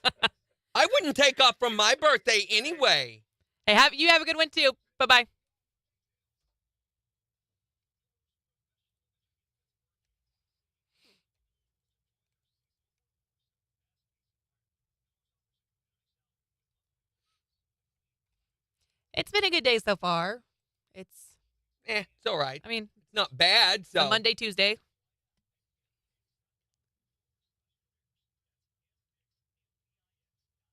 I wouldn't take off from my birthday anyway. Hey, you have a good one, too. Bye-bye. It's been a good day so far. It's all right. I mean, it's not bad. So Monday, Tuesday.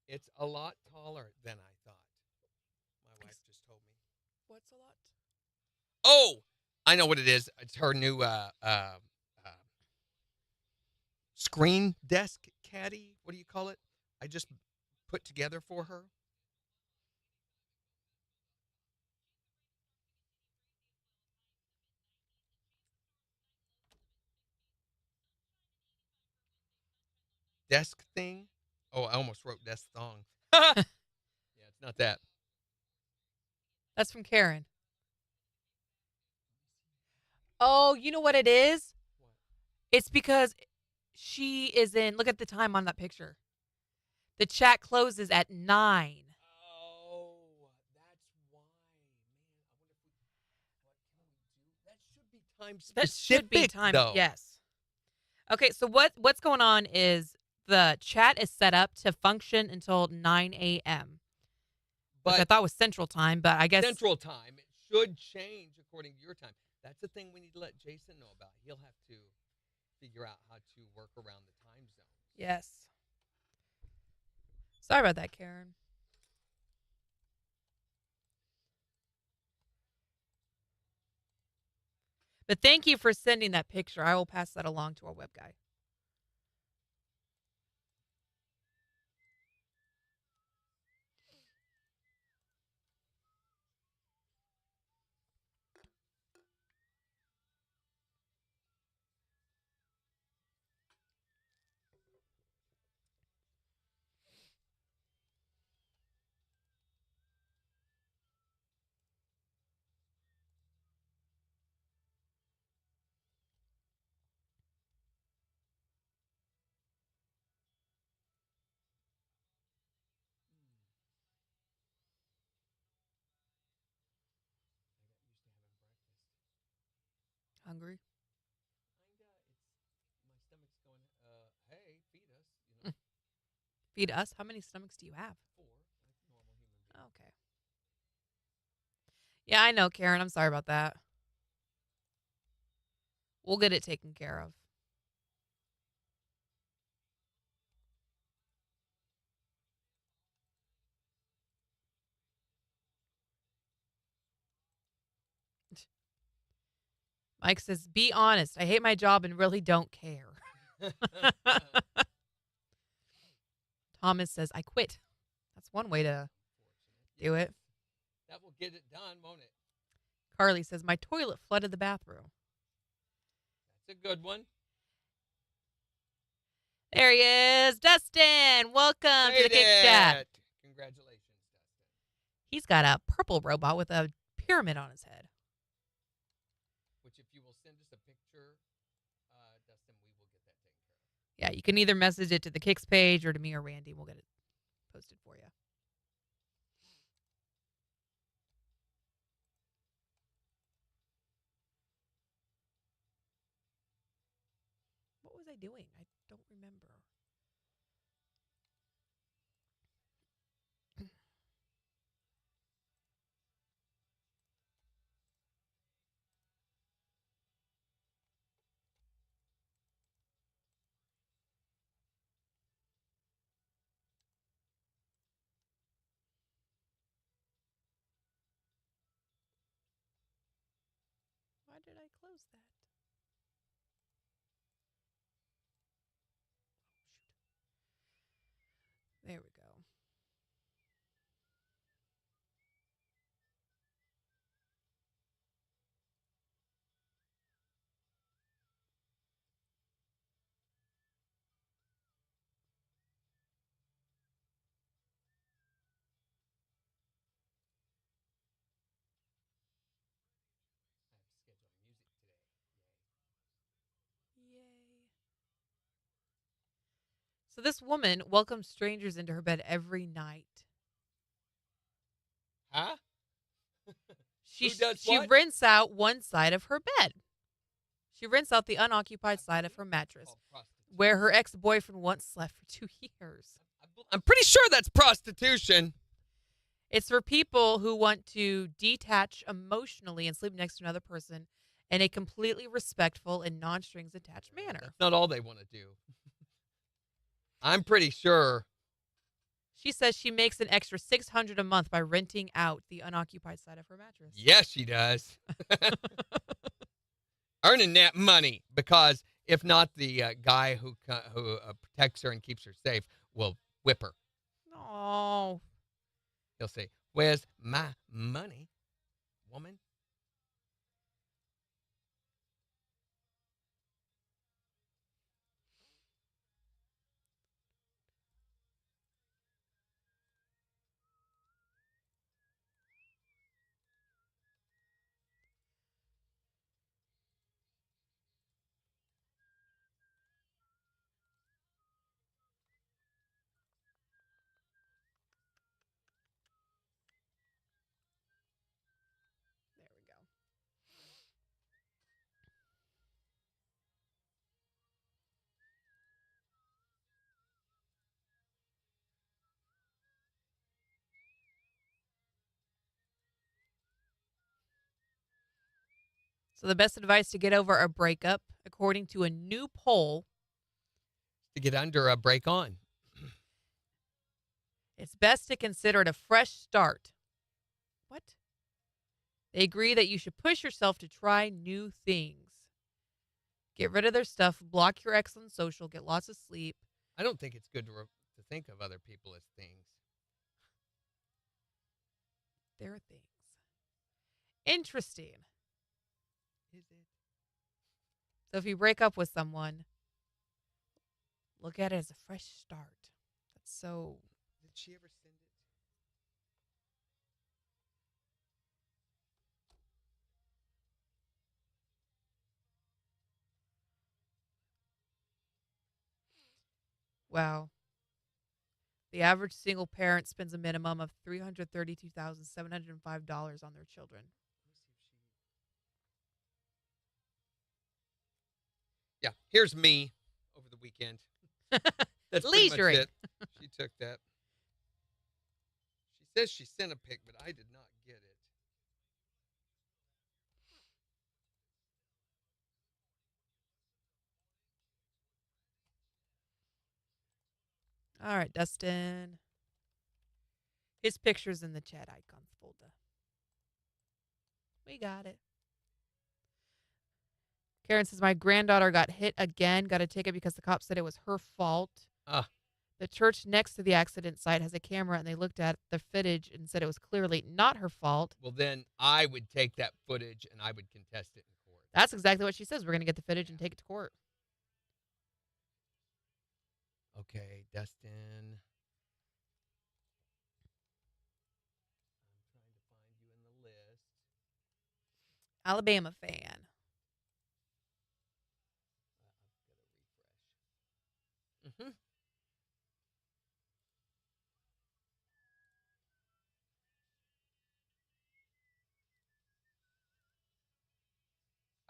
It's a lot taller than I thought. My wife just told me. What's a lot? Oh, I know what it is. It's her new screen desk caddy. What do you call it? I just put together for her. Desk thing. Oh, I almost wrote desk thong. Yeah, it's not that. That's from Karen. Oh, you know what it is? It's because she is in, look at the time on that picture. The chat closes at 9. Oh, that's why. Man, I wonder if we Time That should be specific, time. though. Yes. Okay, so what's going on is the chat is set up to function until 9 a.m., which I But thought was Central Time, but I guess Central Time, it should change according to your time. That's the thing we need to let Jason know about. He'll have to figure out how to work around the time zone. yes. Sorry about that, Karen. But thank you for sending that picture. I will pass that along to our web guy. Hungry? My stomach's going, hey, feed us. You know, Feed us? How many stomachs do you have? 4, like normal human beings. Okay. Yeah, I know, Karen. I'm sorry about that. We'll get it taken care of. Mike says, be honest. I hate my job and really don't care. Thomas says, I quit. That's one way to do it. That will get it done, won't it? Carly says, my toilet flooded the bathroom. That's a good one. There he is. Dustin, welcome to the KIX chat. Congratulations, Dustin. He's got a purple robot with a pyramid on his head. Which, if you will send us a picture, Dustin, we will get that taken care of. Yeah, you can either message it to the KIX page or to me or Randy. We'll get it posted for you. What was I doing? I don't remember. Why did I close that? There we go. I have to schedule music today. Yay. So this woman welcomes strangers into her bed every night. Huh? She Who does she what? rents out one side of her bed. She rents out the unoccupied side of her mattress, where her ex-boyfriend once slept for 2 years. I'm pretty sure that's prostitution. It's for people who want to detach emotionally and sleep next to another person in a completely respectful and non-strings attached manner. That's not all they want to do. I'm pretty sure. She says she makes an extra $600 a month by renting out the unoccupied side of her mattress. Yes, she does. Earning that money, because if not, the guy who protects her and keeps her safe will whip her. Oh. He'll say, "Where's my money, woman?" So the best advice to get over a breakup, according to a new poll, To get under a break on. it's best to consider it a fresh start. What? They agree that you should push yourself to try new things. Get rid of their stuff, block your ex on social, get lots of sleep. I don't think it's good to think of other people as things. Their things. Interesting. Is it? So if you break up with someone, look at it as a fresh start. That's so. Did she ever send it? Wow. The average single parent spends a minimum of $332,705 on their children. Yeah, here's me over the weekend. That's pretty much Leisuring. it. She took that. She says she sent a pic, but I did not get it. All right, Dustin. His picture's in the chat icons folder. We got it. Karen says, my granddaughter got hit again. Got a ticket because the cop said it was her fault. The church next to the accident site has a camera, and they looked at the footage and said it was clearly not her fault. Well, then I would take that footage and I would contest it in court. That's exactly what she says. We're going to get the footage and take it to court. Okay, Dustin. I'm trying to find you in the list. Alabama fan. Mm-hmm.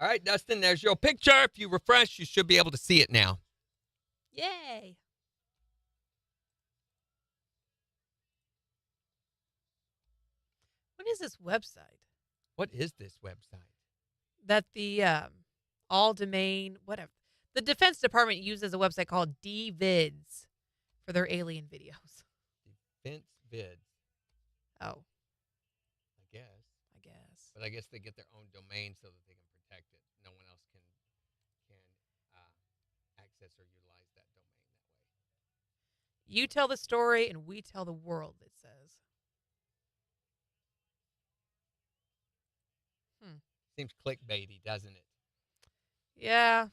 All right, Dustin, there's your picture. If you refresh, you should be able to see it now. Yay. What is this website? What is this website? That the all domain, whatever. The Defense Department uses a website called DVids for their alien videos. Defense Vids, Oh, I guess. I guess. But I guess they get their own domain so that they can protect it. No one else can access or utilize that domain that way. You tell the story and we tell the world, it says. Seems clickbaity, doesn't it? Yeah.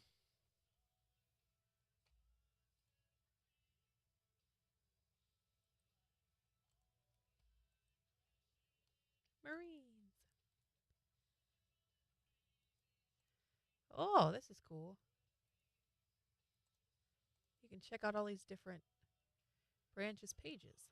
Marines. Oh, this is cool. You can check out all these different branches pages.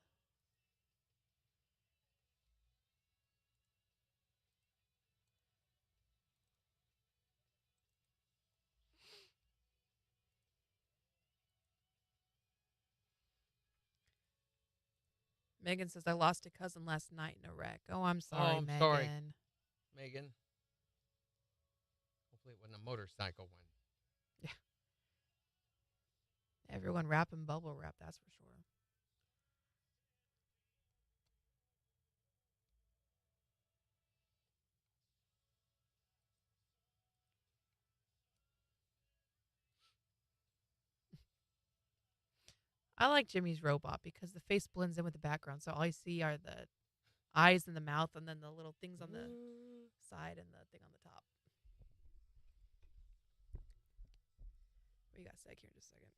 Megan says, I lost a cousin last night in a wreck. Oh, I'm sorry, I'm Megan. sorry. Megan. Hopefully it wasn't a motorcycle one. Yeah. Everyone wrapping bubble wrap, that's for sure. I like Jimmy's robot because the face blends in with the background, so all I see are the eyes and the mouth and then the little things on the side and the thing on the top. We got sec here in just a second.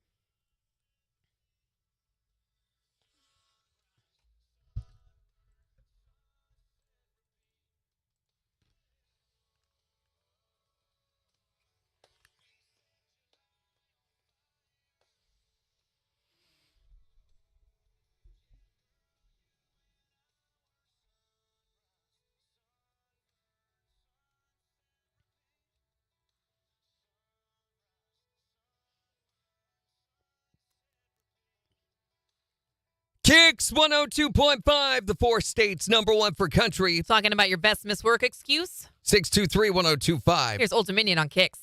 KIX 102.5, the 4 states #1 for country. Talking about your best miss work excuse? 623-1025. Here's Old Dominion on KIX.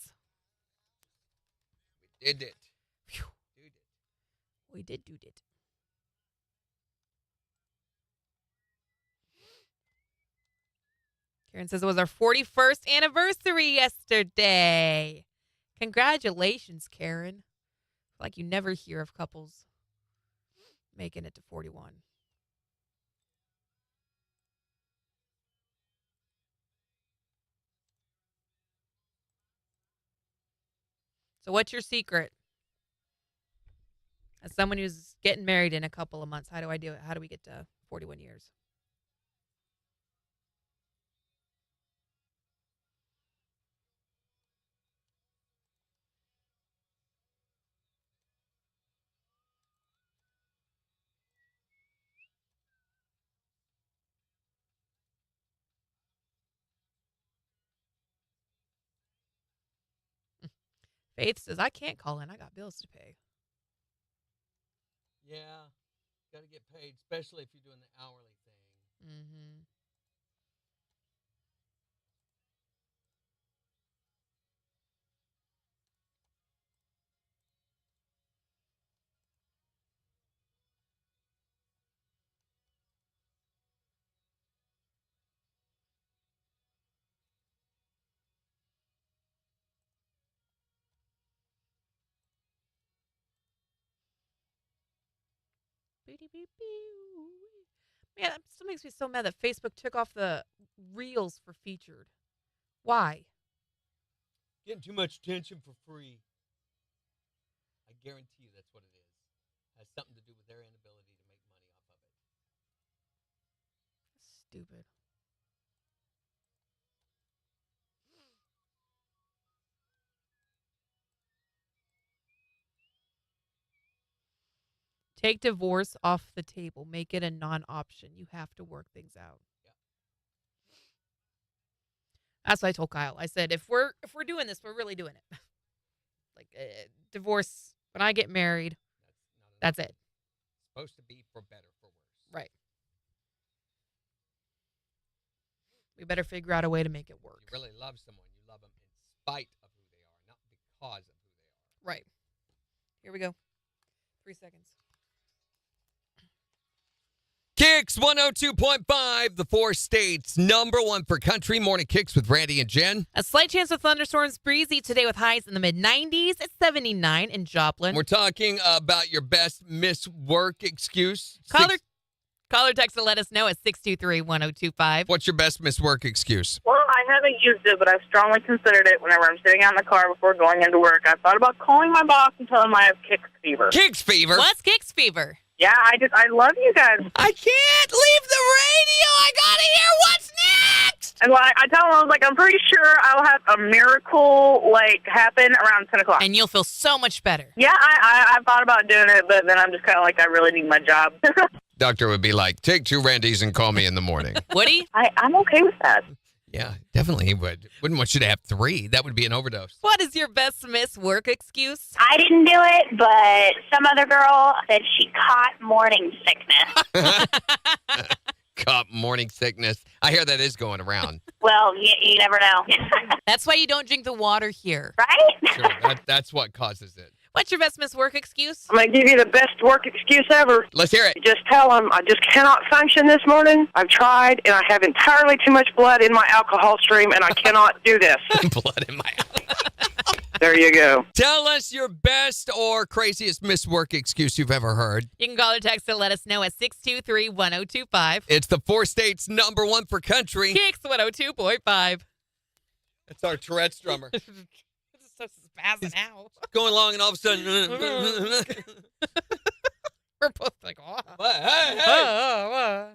Did it. We did do it. Karen says it was our 41st anniversary yesterday. Congratulations, Karen. Like you never hear of couples making it to 41. So what's your secret? As someone who's getting married in a couple of months, how do I do it? How do we get to 41 years? Faith says, I can't call in. I got bills to pay. Yeah, got to get paid, especially if you're doing the hourly thing. Mm-hmm. Man, that still makes me so mad that Facebook took off the reels for featured. Why? Getting too much attention for free. I guarantee you that's what it is. Has something to do with their inability to make money off of it. Stupid. Take divorce off the table. Make it a non-option. You have to work things out. Yeah. That's what I told Kyle. I said, if we're doing this, we're really doing it. Like divorce. When I get married, that's it. It's supposed to be for better, for worse. Right. We better figure out a way to make it work. You really love someone. You love them in spite of who they are, not because of who they are. Right. Here we go. 3 seconds. KIX 102.5, the 4 states #1 for country. Morning KIX with Randy and Jen. A slight chance of thunderstorms, breezy today with highs in the mid-90s. It's 79 in Joplin. We're talking about your best miss work excuse. Caller text to let us know at 623-1025. What's your best miss work excuse? Well, I haven't used it, but I've strongly considered it whenever I'm sitting out in the car before going into work. I've thought about calling my boss and telling him I have KIX fever. KIX fever? What's KIX fever? Yeah, I love you guys. I can't leave the radio. I gotta hear what's next. And I tell him, I was like, I'm pretty sure I'll have a miracle, happen around 10 o'clock. And you'll feel so much better. Yeah, I thought about doing it, but then I'm just kind of like, I really need my job. Doctor would be like, take 2 Randys and call me in the morning. Woody? I'm okay with that. Yeah, definitely he would. Wouldn't want you to have 3. That would be an overdose. What is your best miss work excuse? I didn't do it, but some other girl said she caught morning sickness. Caught morning sickness. I hear that is going around. Well, you never know. That's why you don't drink the water here. Right? Sure, that's what causes it. What's your best miss work excuse? I'm going to give you the best work excuse ever. Let's hear it. You just tell them, I just cannot function this morning. I've tried, and I have entirely too much blood in my alcohol stream, and I cannot do this. Blood in my alcohol. There you go. Tell us your best or craziest miss work excuse you've ever heard. You can call or text to let us know at 623-1025. It's the 4 states #1 for country. KIX 102.5. That's our Tourette's drummer. Just spazzing out. Going along, and all of a sudden, we're both like, oh. What? Hey.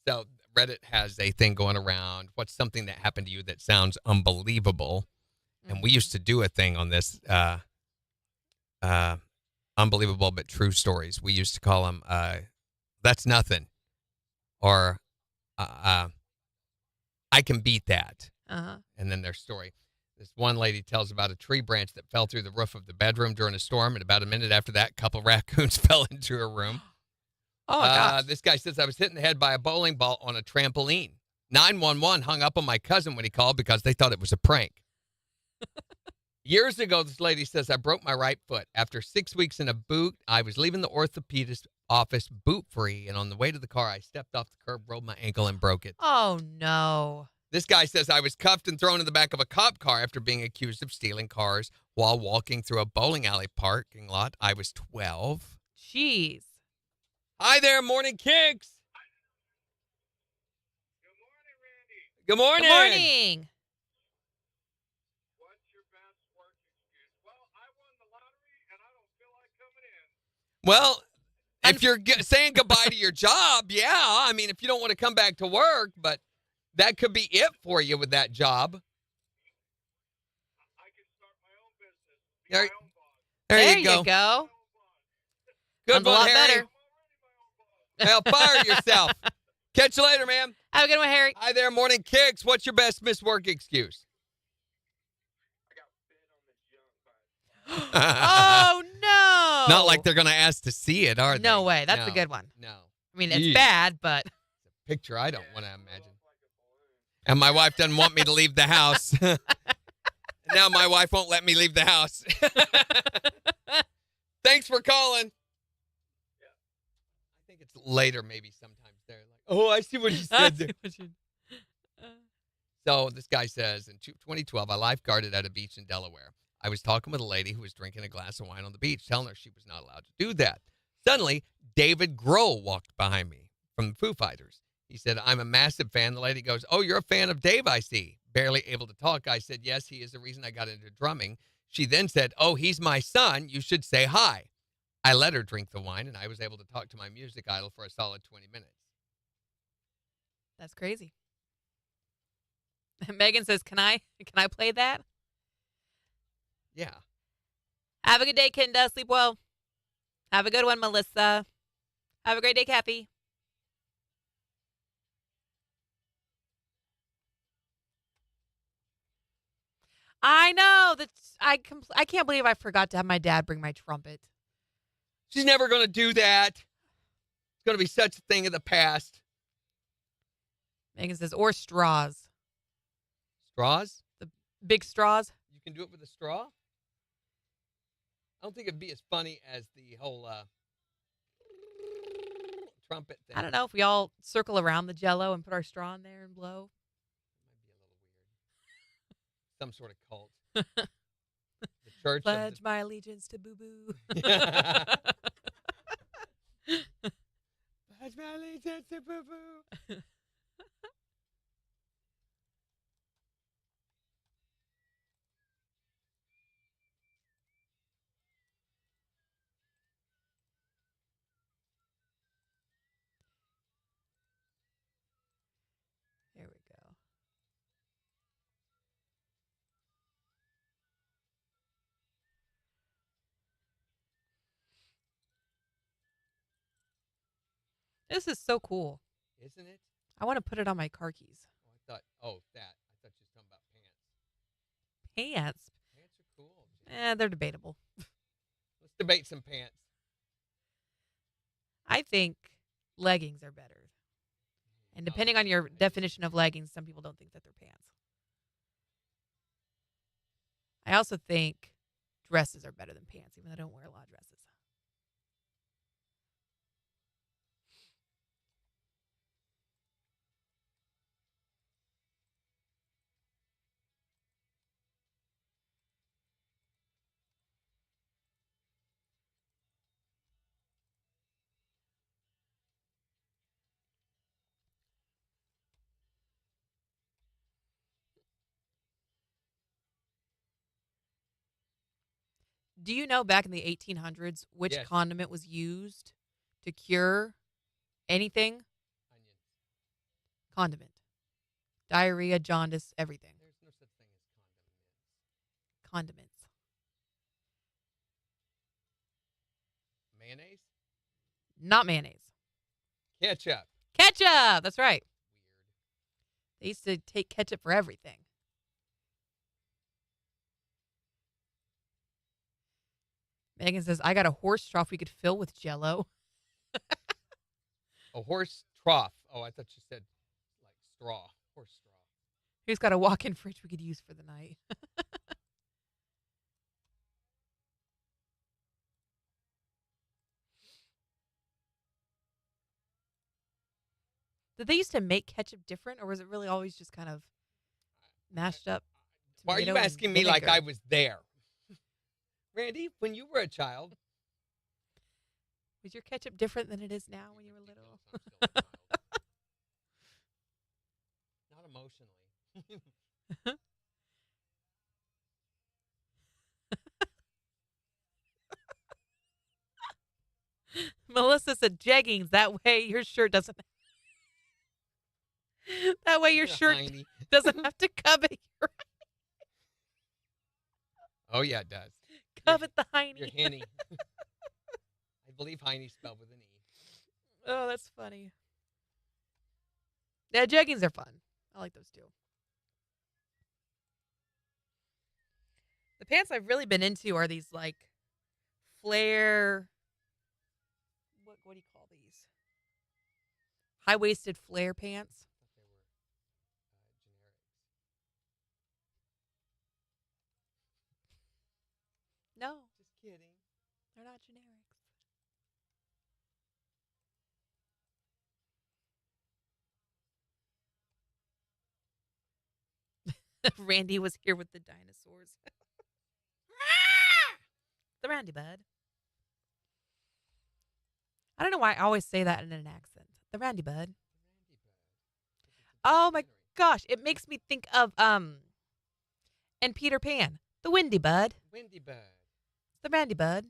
So Reddit has a thing going around. What's something that happened to you that sounds unbelievable? And we used to do a thing on this, unbelievable but true stories. We used to call them, that's nothing. Or, I can beat that. Uh-huh. And then their story. This one lady tells about a tree branch that fell through the roof of the bedroom during a storm, and about a minute after that, a couple raccoons fell into her room. Oh, my gosh. This guy says, I was hit in the head by a bowling ball on a trampoline. 911 hung up on my cousin when he called because they thought it was a prank. Years ago, this lady says, I broke my right foot. After 6 weeks in a boot, I was leaving the orthopedist office boot-free, and on the way to the car, I stepped off the curb, rolled my ankle, and broke it. Oh, no. This guy says, I was cuffed and thrown in the back of a cop car after being accused of stealing cars while walking through a bowling alley parking lot. I was 12. Jeez. Hi there, Morning Kicks. Good morning. Good morning. What's your best work excuse? Well, I won the lottery and I don't feel like coming in. Well, if you're saying goodbye to your job, yeah. I mean, if you don't want to come back to work, but that could be it for you with that job. I can start my own business. Be my own boss. There you go. Good Sounds a one, lot Harry. better. Hell, fire yourself. Catch you later, man. Have a good one, Harry. Hi there, Morning Kicks. What's your best missed work excuse? Oh, no. Not like they're going to ask to see it, are they? No way. That's No. a good one. No. I mean, it's Jeez. bad, but. Picture I don't want to imagine. And my wife doesn't want me to leave the house. Now my wife won't let me leave the house. Thanks for calling. I think it's later maybe sometimes they're like, oh, I see what he said there. So this guy says, in 2012, I lifeguarded at a beach in Delaware. I was talking with a lady who was drinking a glass of wine on the beach, telling her she was not allowed to do that. Suddenly, David Grohl walked behind me from the Foo Fighters. He said, I'm a massive fan. The lady goes, oh, you're a fan of Dave, I see. Barely able to talk. I said, yes, he is the reason I got into drumming. She then said, oh, he's my son. You should say hi. I let her drink the wine, and I was able to talk to my music idol for a solid 20 minutes. That's crazy. Megan says, can I play that? Yeah. Have a good day, Kinda. Sleep well. Have a good one, Melissa. Have a great day, Kathy. I know. I can't believe I forgot to have my dad bring my trumpet. She's never going to do that. It's going to be such a thing of the past. Megan says, or straws. Straws? The big straws. You can do it with a straw? I don't think it'd be as funny as the whole trumpet thing. I don't know if we all circle around the Jell-O and put our straw in there and blow. Some sort of cult. The church. Pledge my allegiance to Boo Boo. Pledge my allegiance to Boo Boo. There we go. This is so cool. Isn't it? I want to put it on my car keys. I thought you were talking about pants. Pants? Pants are cool. They're debatable. Let's debate some pants. I think leggings are better. And depending on your definition of leggings, some people don't think that they're pants. I also think dresses are better than pants, even though I don't wear a lot of dresses. Do you know back in the 1800s which Yes. condiment was used to cure anything? Condiment. Diarrhea, jaundice, everything. There's no such thing as Condiments. mayonnaise. Not mayonnaise. Ketchup. Ketchup. That's right. They used to take ketchup for everything. Megan says, I got a horse trough we could fill with Jell-O. A horse trough. Oh, I thought you said like straw. Horse straw. Who's got a walk-in fridge we could use for the night? Did they used to make ketchup different, or was it really always just kind of mashed up? Why are you asking me like I was there? Randy, when you were a child. Was your ketchup different than it is now when you were little? Not emotionally. Melissa said jeggings. That way your shirt doesn't. That way your shirt doesn't have to cover your. Oh yeah, it does. Covet the hiney. Your henny. I believe hiney spelled with an E. Oh, that's funny. Yeah, jeggings are fun. I like those too. The pants I've really been into are these like flare. What do you call these? High-waisted flare pants. No. Just kidding. They're not generics. Randy was here with the dinosaurs. The Randy bud. I don't know why I always say that in an accent. The Randy bud. Oh my gosh. It makes me think of and Peter Pan. The Windy Bud. Windy bud. The Randy bud.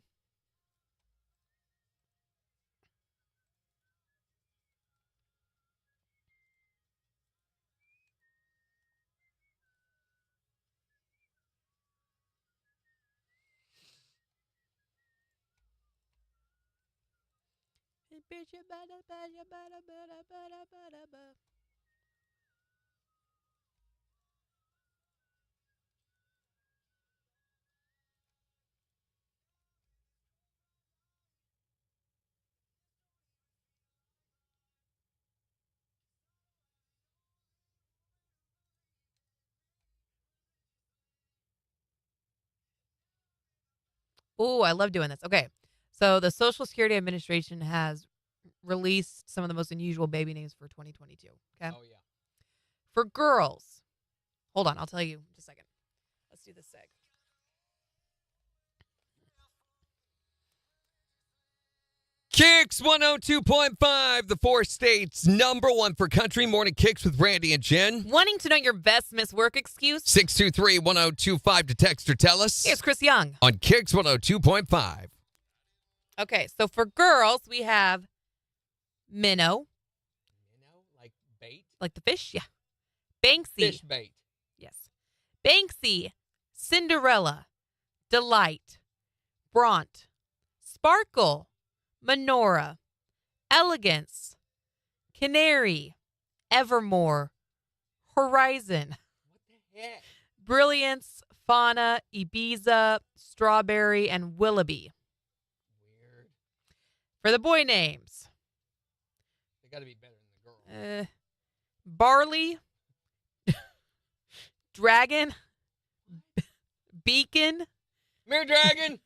Oh, I love doing this. Okay. So the Social Security Administration has released some of the most unusual baby names for 2022. Okay. Oh, yeah. For girls. Hold on. I'll tell you in just a second. Let's do this seg. KIX 102.5, the 4 states #1 for country. Morning KIX with Randy and Jen. Wanting to know your best miss work excuse? 623-1025 to text or tell us. Here's Chris Young. On KIX 102.5. Okay, so for girls, we have minnow. Minnow? Like bait? Like the fish? Yeah. Banksy. Fish bait. Yes. Banksy. Cinderella. Delight. Bront. Sparkle. Menorah. Elegance. Canary. Evermore. Horizon. What the heck? Brilliance. Fauna. Ibiza. Strawberry. And Willoughby. Weird. For the boy names. They got to be better than the girl. Barley. Dragon. Beacon. Mirror Dragon.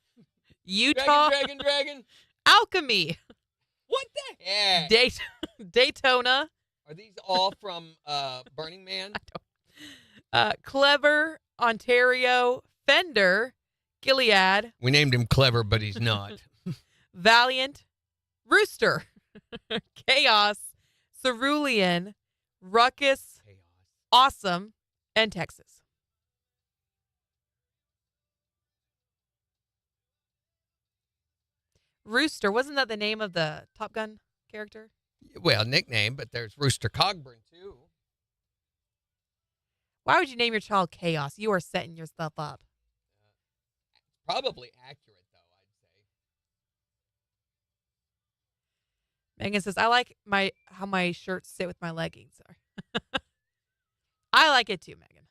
Utah. Dragon. Alchemy. What the heck? Daytona. Are these all from Burning Man? Clever. Ontario. Fender. Gilead. We named him Clever, but he's not. Valiant. Rooster. Chaos. Cerulean. Ruckus. Chaos. Awesome. And Texas. Rooster, wasn't that the name of the Top Gun character? Well, nickname, but there's Rooster Cogburn, too. Why would you name your child Chaos? You are setting yourself up. Probably accurate, though, I'd say. Megan says, I like how my shirts sit with my leggings. I like it too, Megan.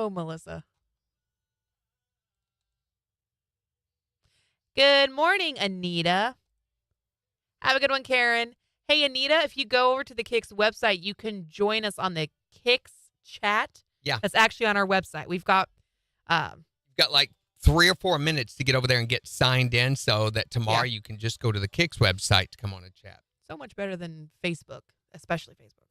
Oh, Melissa. Good morning, Anita. Have a good one, Karen. Hey, Anita, if you go over to the KIX website, you can join us on the KIX chat. Yeah. That's actually on our website. We've got like 3 or 4 minutes to get over there and get signed in so that tomorrow you can just go to the KIX website to come on and chat. so much better than Facebook, especially Facebook.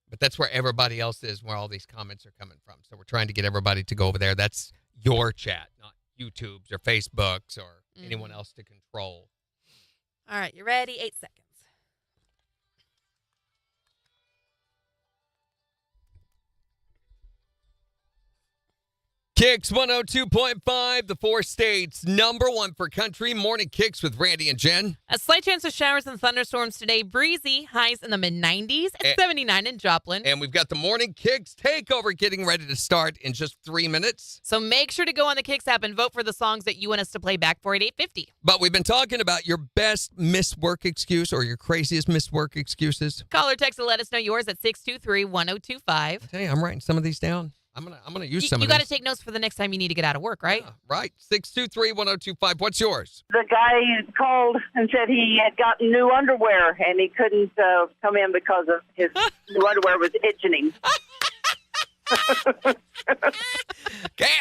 But that's where everybody else is, where all these comments are coming from. So we're trying to get everybody to go over there. That's your chat, not YouTube's or Facebook's or anyone else to control. All right, you ready? 8 seconds. KIX 102.5, the 4 states, #1 for country. Morning KIX with Randy and Jen. A slight chance of showers and thunderstorms today. Breezy, highs in the mid-90s and 79 in Joplin. And we've got the Morning KIX takeover getting ready to start in just 3 minutes. So make sure to go on the KIX app and vote for the songs that you want us to play back for at 8:50. But we've been talking about your best missed work excuse or your craziest missed work excuses. Call or text to let us know yours at 623-1025. I tell you, I'm writing some of these down. I'm gonna use some of these. You these. got to take notes for the next time you need to get out of work, right? Yeah, right. 623-1025. What's yours? The guy called and said he had gotten new underwear and he couldn't come in because of his new underwear was itching him.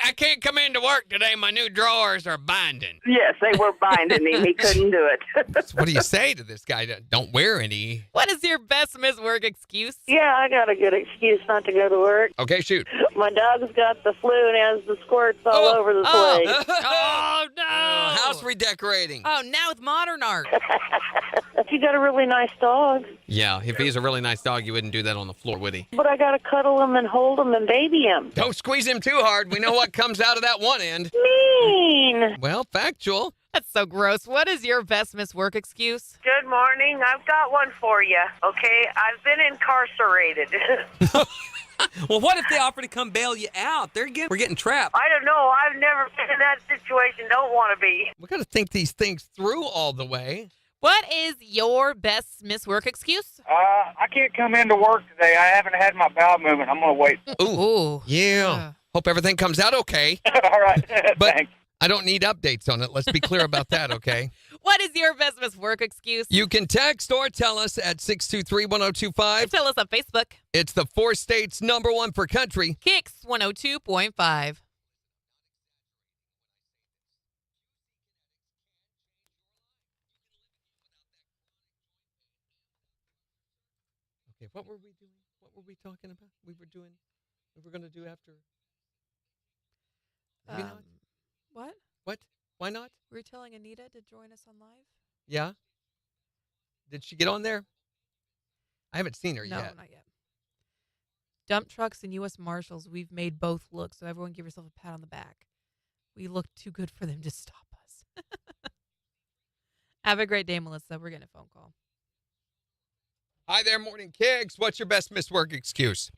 I can't come into work today. My new drawers are binding. Yes, they were binding him. He couldn't do it. So what do you say to this guy? Don't wear any. What is your best missed work excuse? Yeah, I got a good excuse not to go to work. Okay, shoot. My dog's got the flu and has the squirts all over the place. Oh, no. House redecorating. Oh, now with modern art. You got a really nice dog. Yeah, if he's a really nice dog, you wouldn't do that on the floor, would he? But I got to cuddle him and hold him and baby him. Don't squeeze him too hard. We know what comes out of that one end. Mean. Well, factual. That's so gross. What is your best missed work excuse? Good morning. I've got one for you, okay? I've been incarcerated. Well, what if they offer to come bail you out? We're getting trapped. I don't know. I've never been in that situation. Don't want to be. We got to think these things through all the way. What is your best missed work excuse? I can't come into work today. I haven't had my bowel movement. I'm going to wait. Ooh. Yeah. Hope everything comes out okay. All right. But Thanks. I don't need updates on it. Let's be clear about that, okay? What is your best missed work excuse? You can text or tell us at 623-1025. Tell us on Facebook. It's the 4 states #1 for country. KIX 102.5. Okay, what were we doing? What were we talking about? We were going to do after. Maybe not. What? What? Why not? Were you telling Anita to join us on live? Yeah. Did she get on there? I haven't seen her No, yet. not yet. Dump trucks and U.S. Marshals, we've made both look, so everyone give yourself a pat on the back. We look too good for them to stop us. Have a great day, Melissa. We're getting a phone call. Hi there, Morning KIX. What's your best missed work excuse?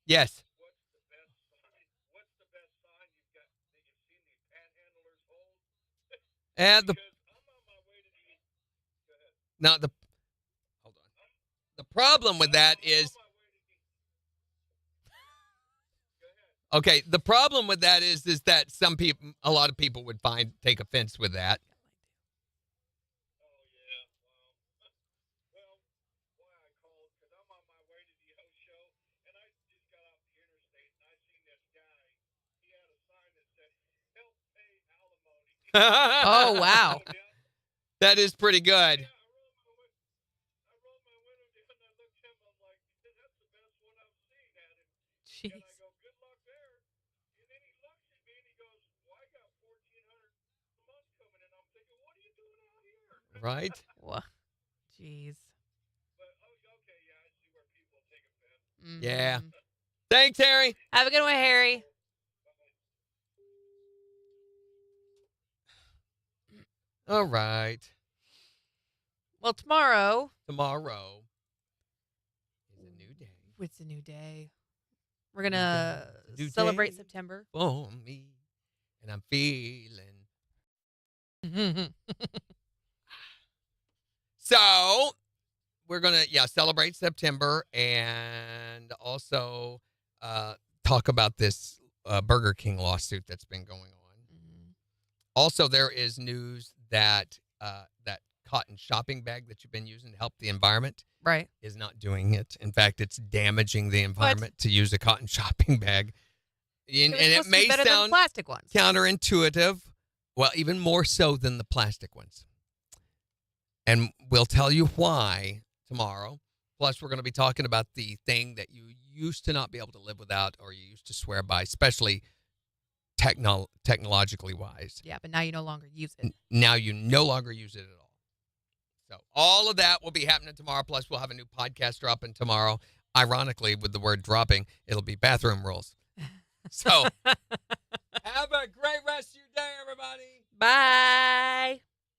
Yes. And hold on. The problem with that is okay. The problem with that is that a lot of people would take offense with that. Oh, wow. That is pretty good. Jeez. Right? What? Jeez. Yeah. Thanks, Harry. Have a good one, Harry. All right. Well, tomorrow. Tomorrow is a new day. It's a new day. We're going to celebrate September. For me, and I'm feeling So we're going to, celebrate September and also talk about this Burger King lawsuit that's been going on. Also, there is news that that cotton shopping bag that you've been using to help the environment is not doing it. In fact, it's damaging the environment to use a cotton shopping bag. And it may sound plastic ones. Counterintuitive. Well, even more so than the plastic ones. And we'll tell you why tomorrow. Plus, we're going to be talking about the thing that you used to not be able to live without or you used to swear by, especially technologically wise. Yeah, but now you no longer use it. Now you no longer use it at all. So all of that will be happening tomorrow. Plus, we'll have a new podcast dropping tomorrow. Ironically, with the word dropping, it'll be bathroom rules. So have a great rest of your day, everybody. Bye.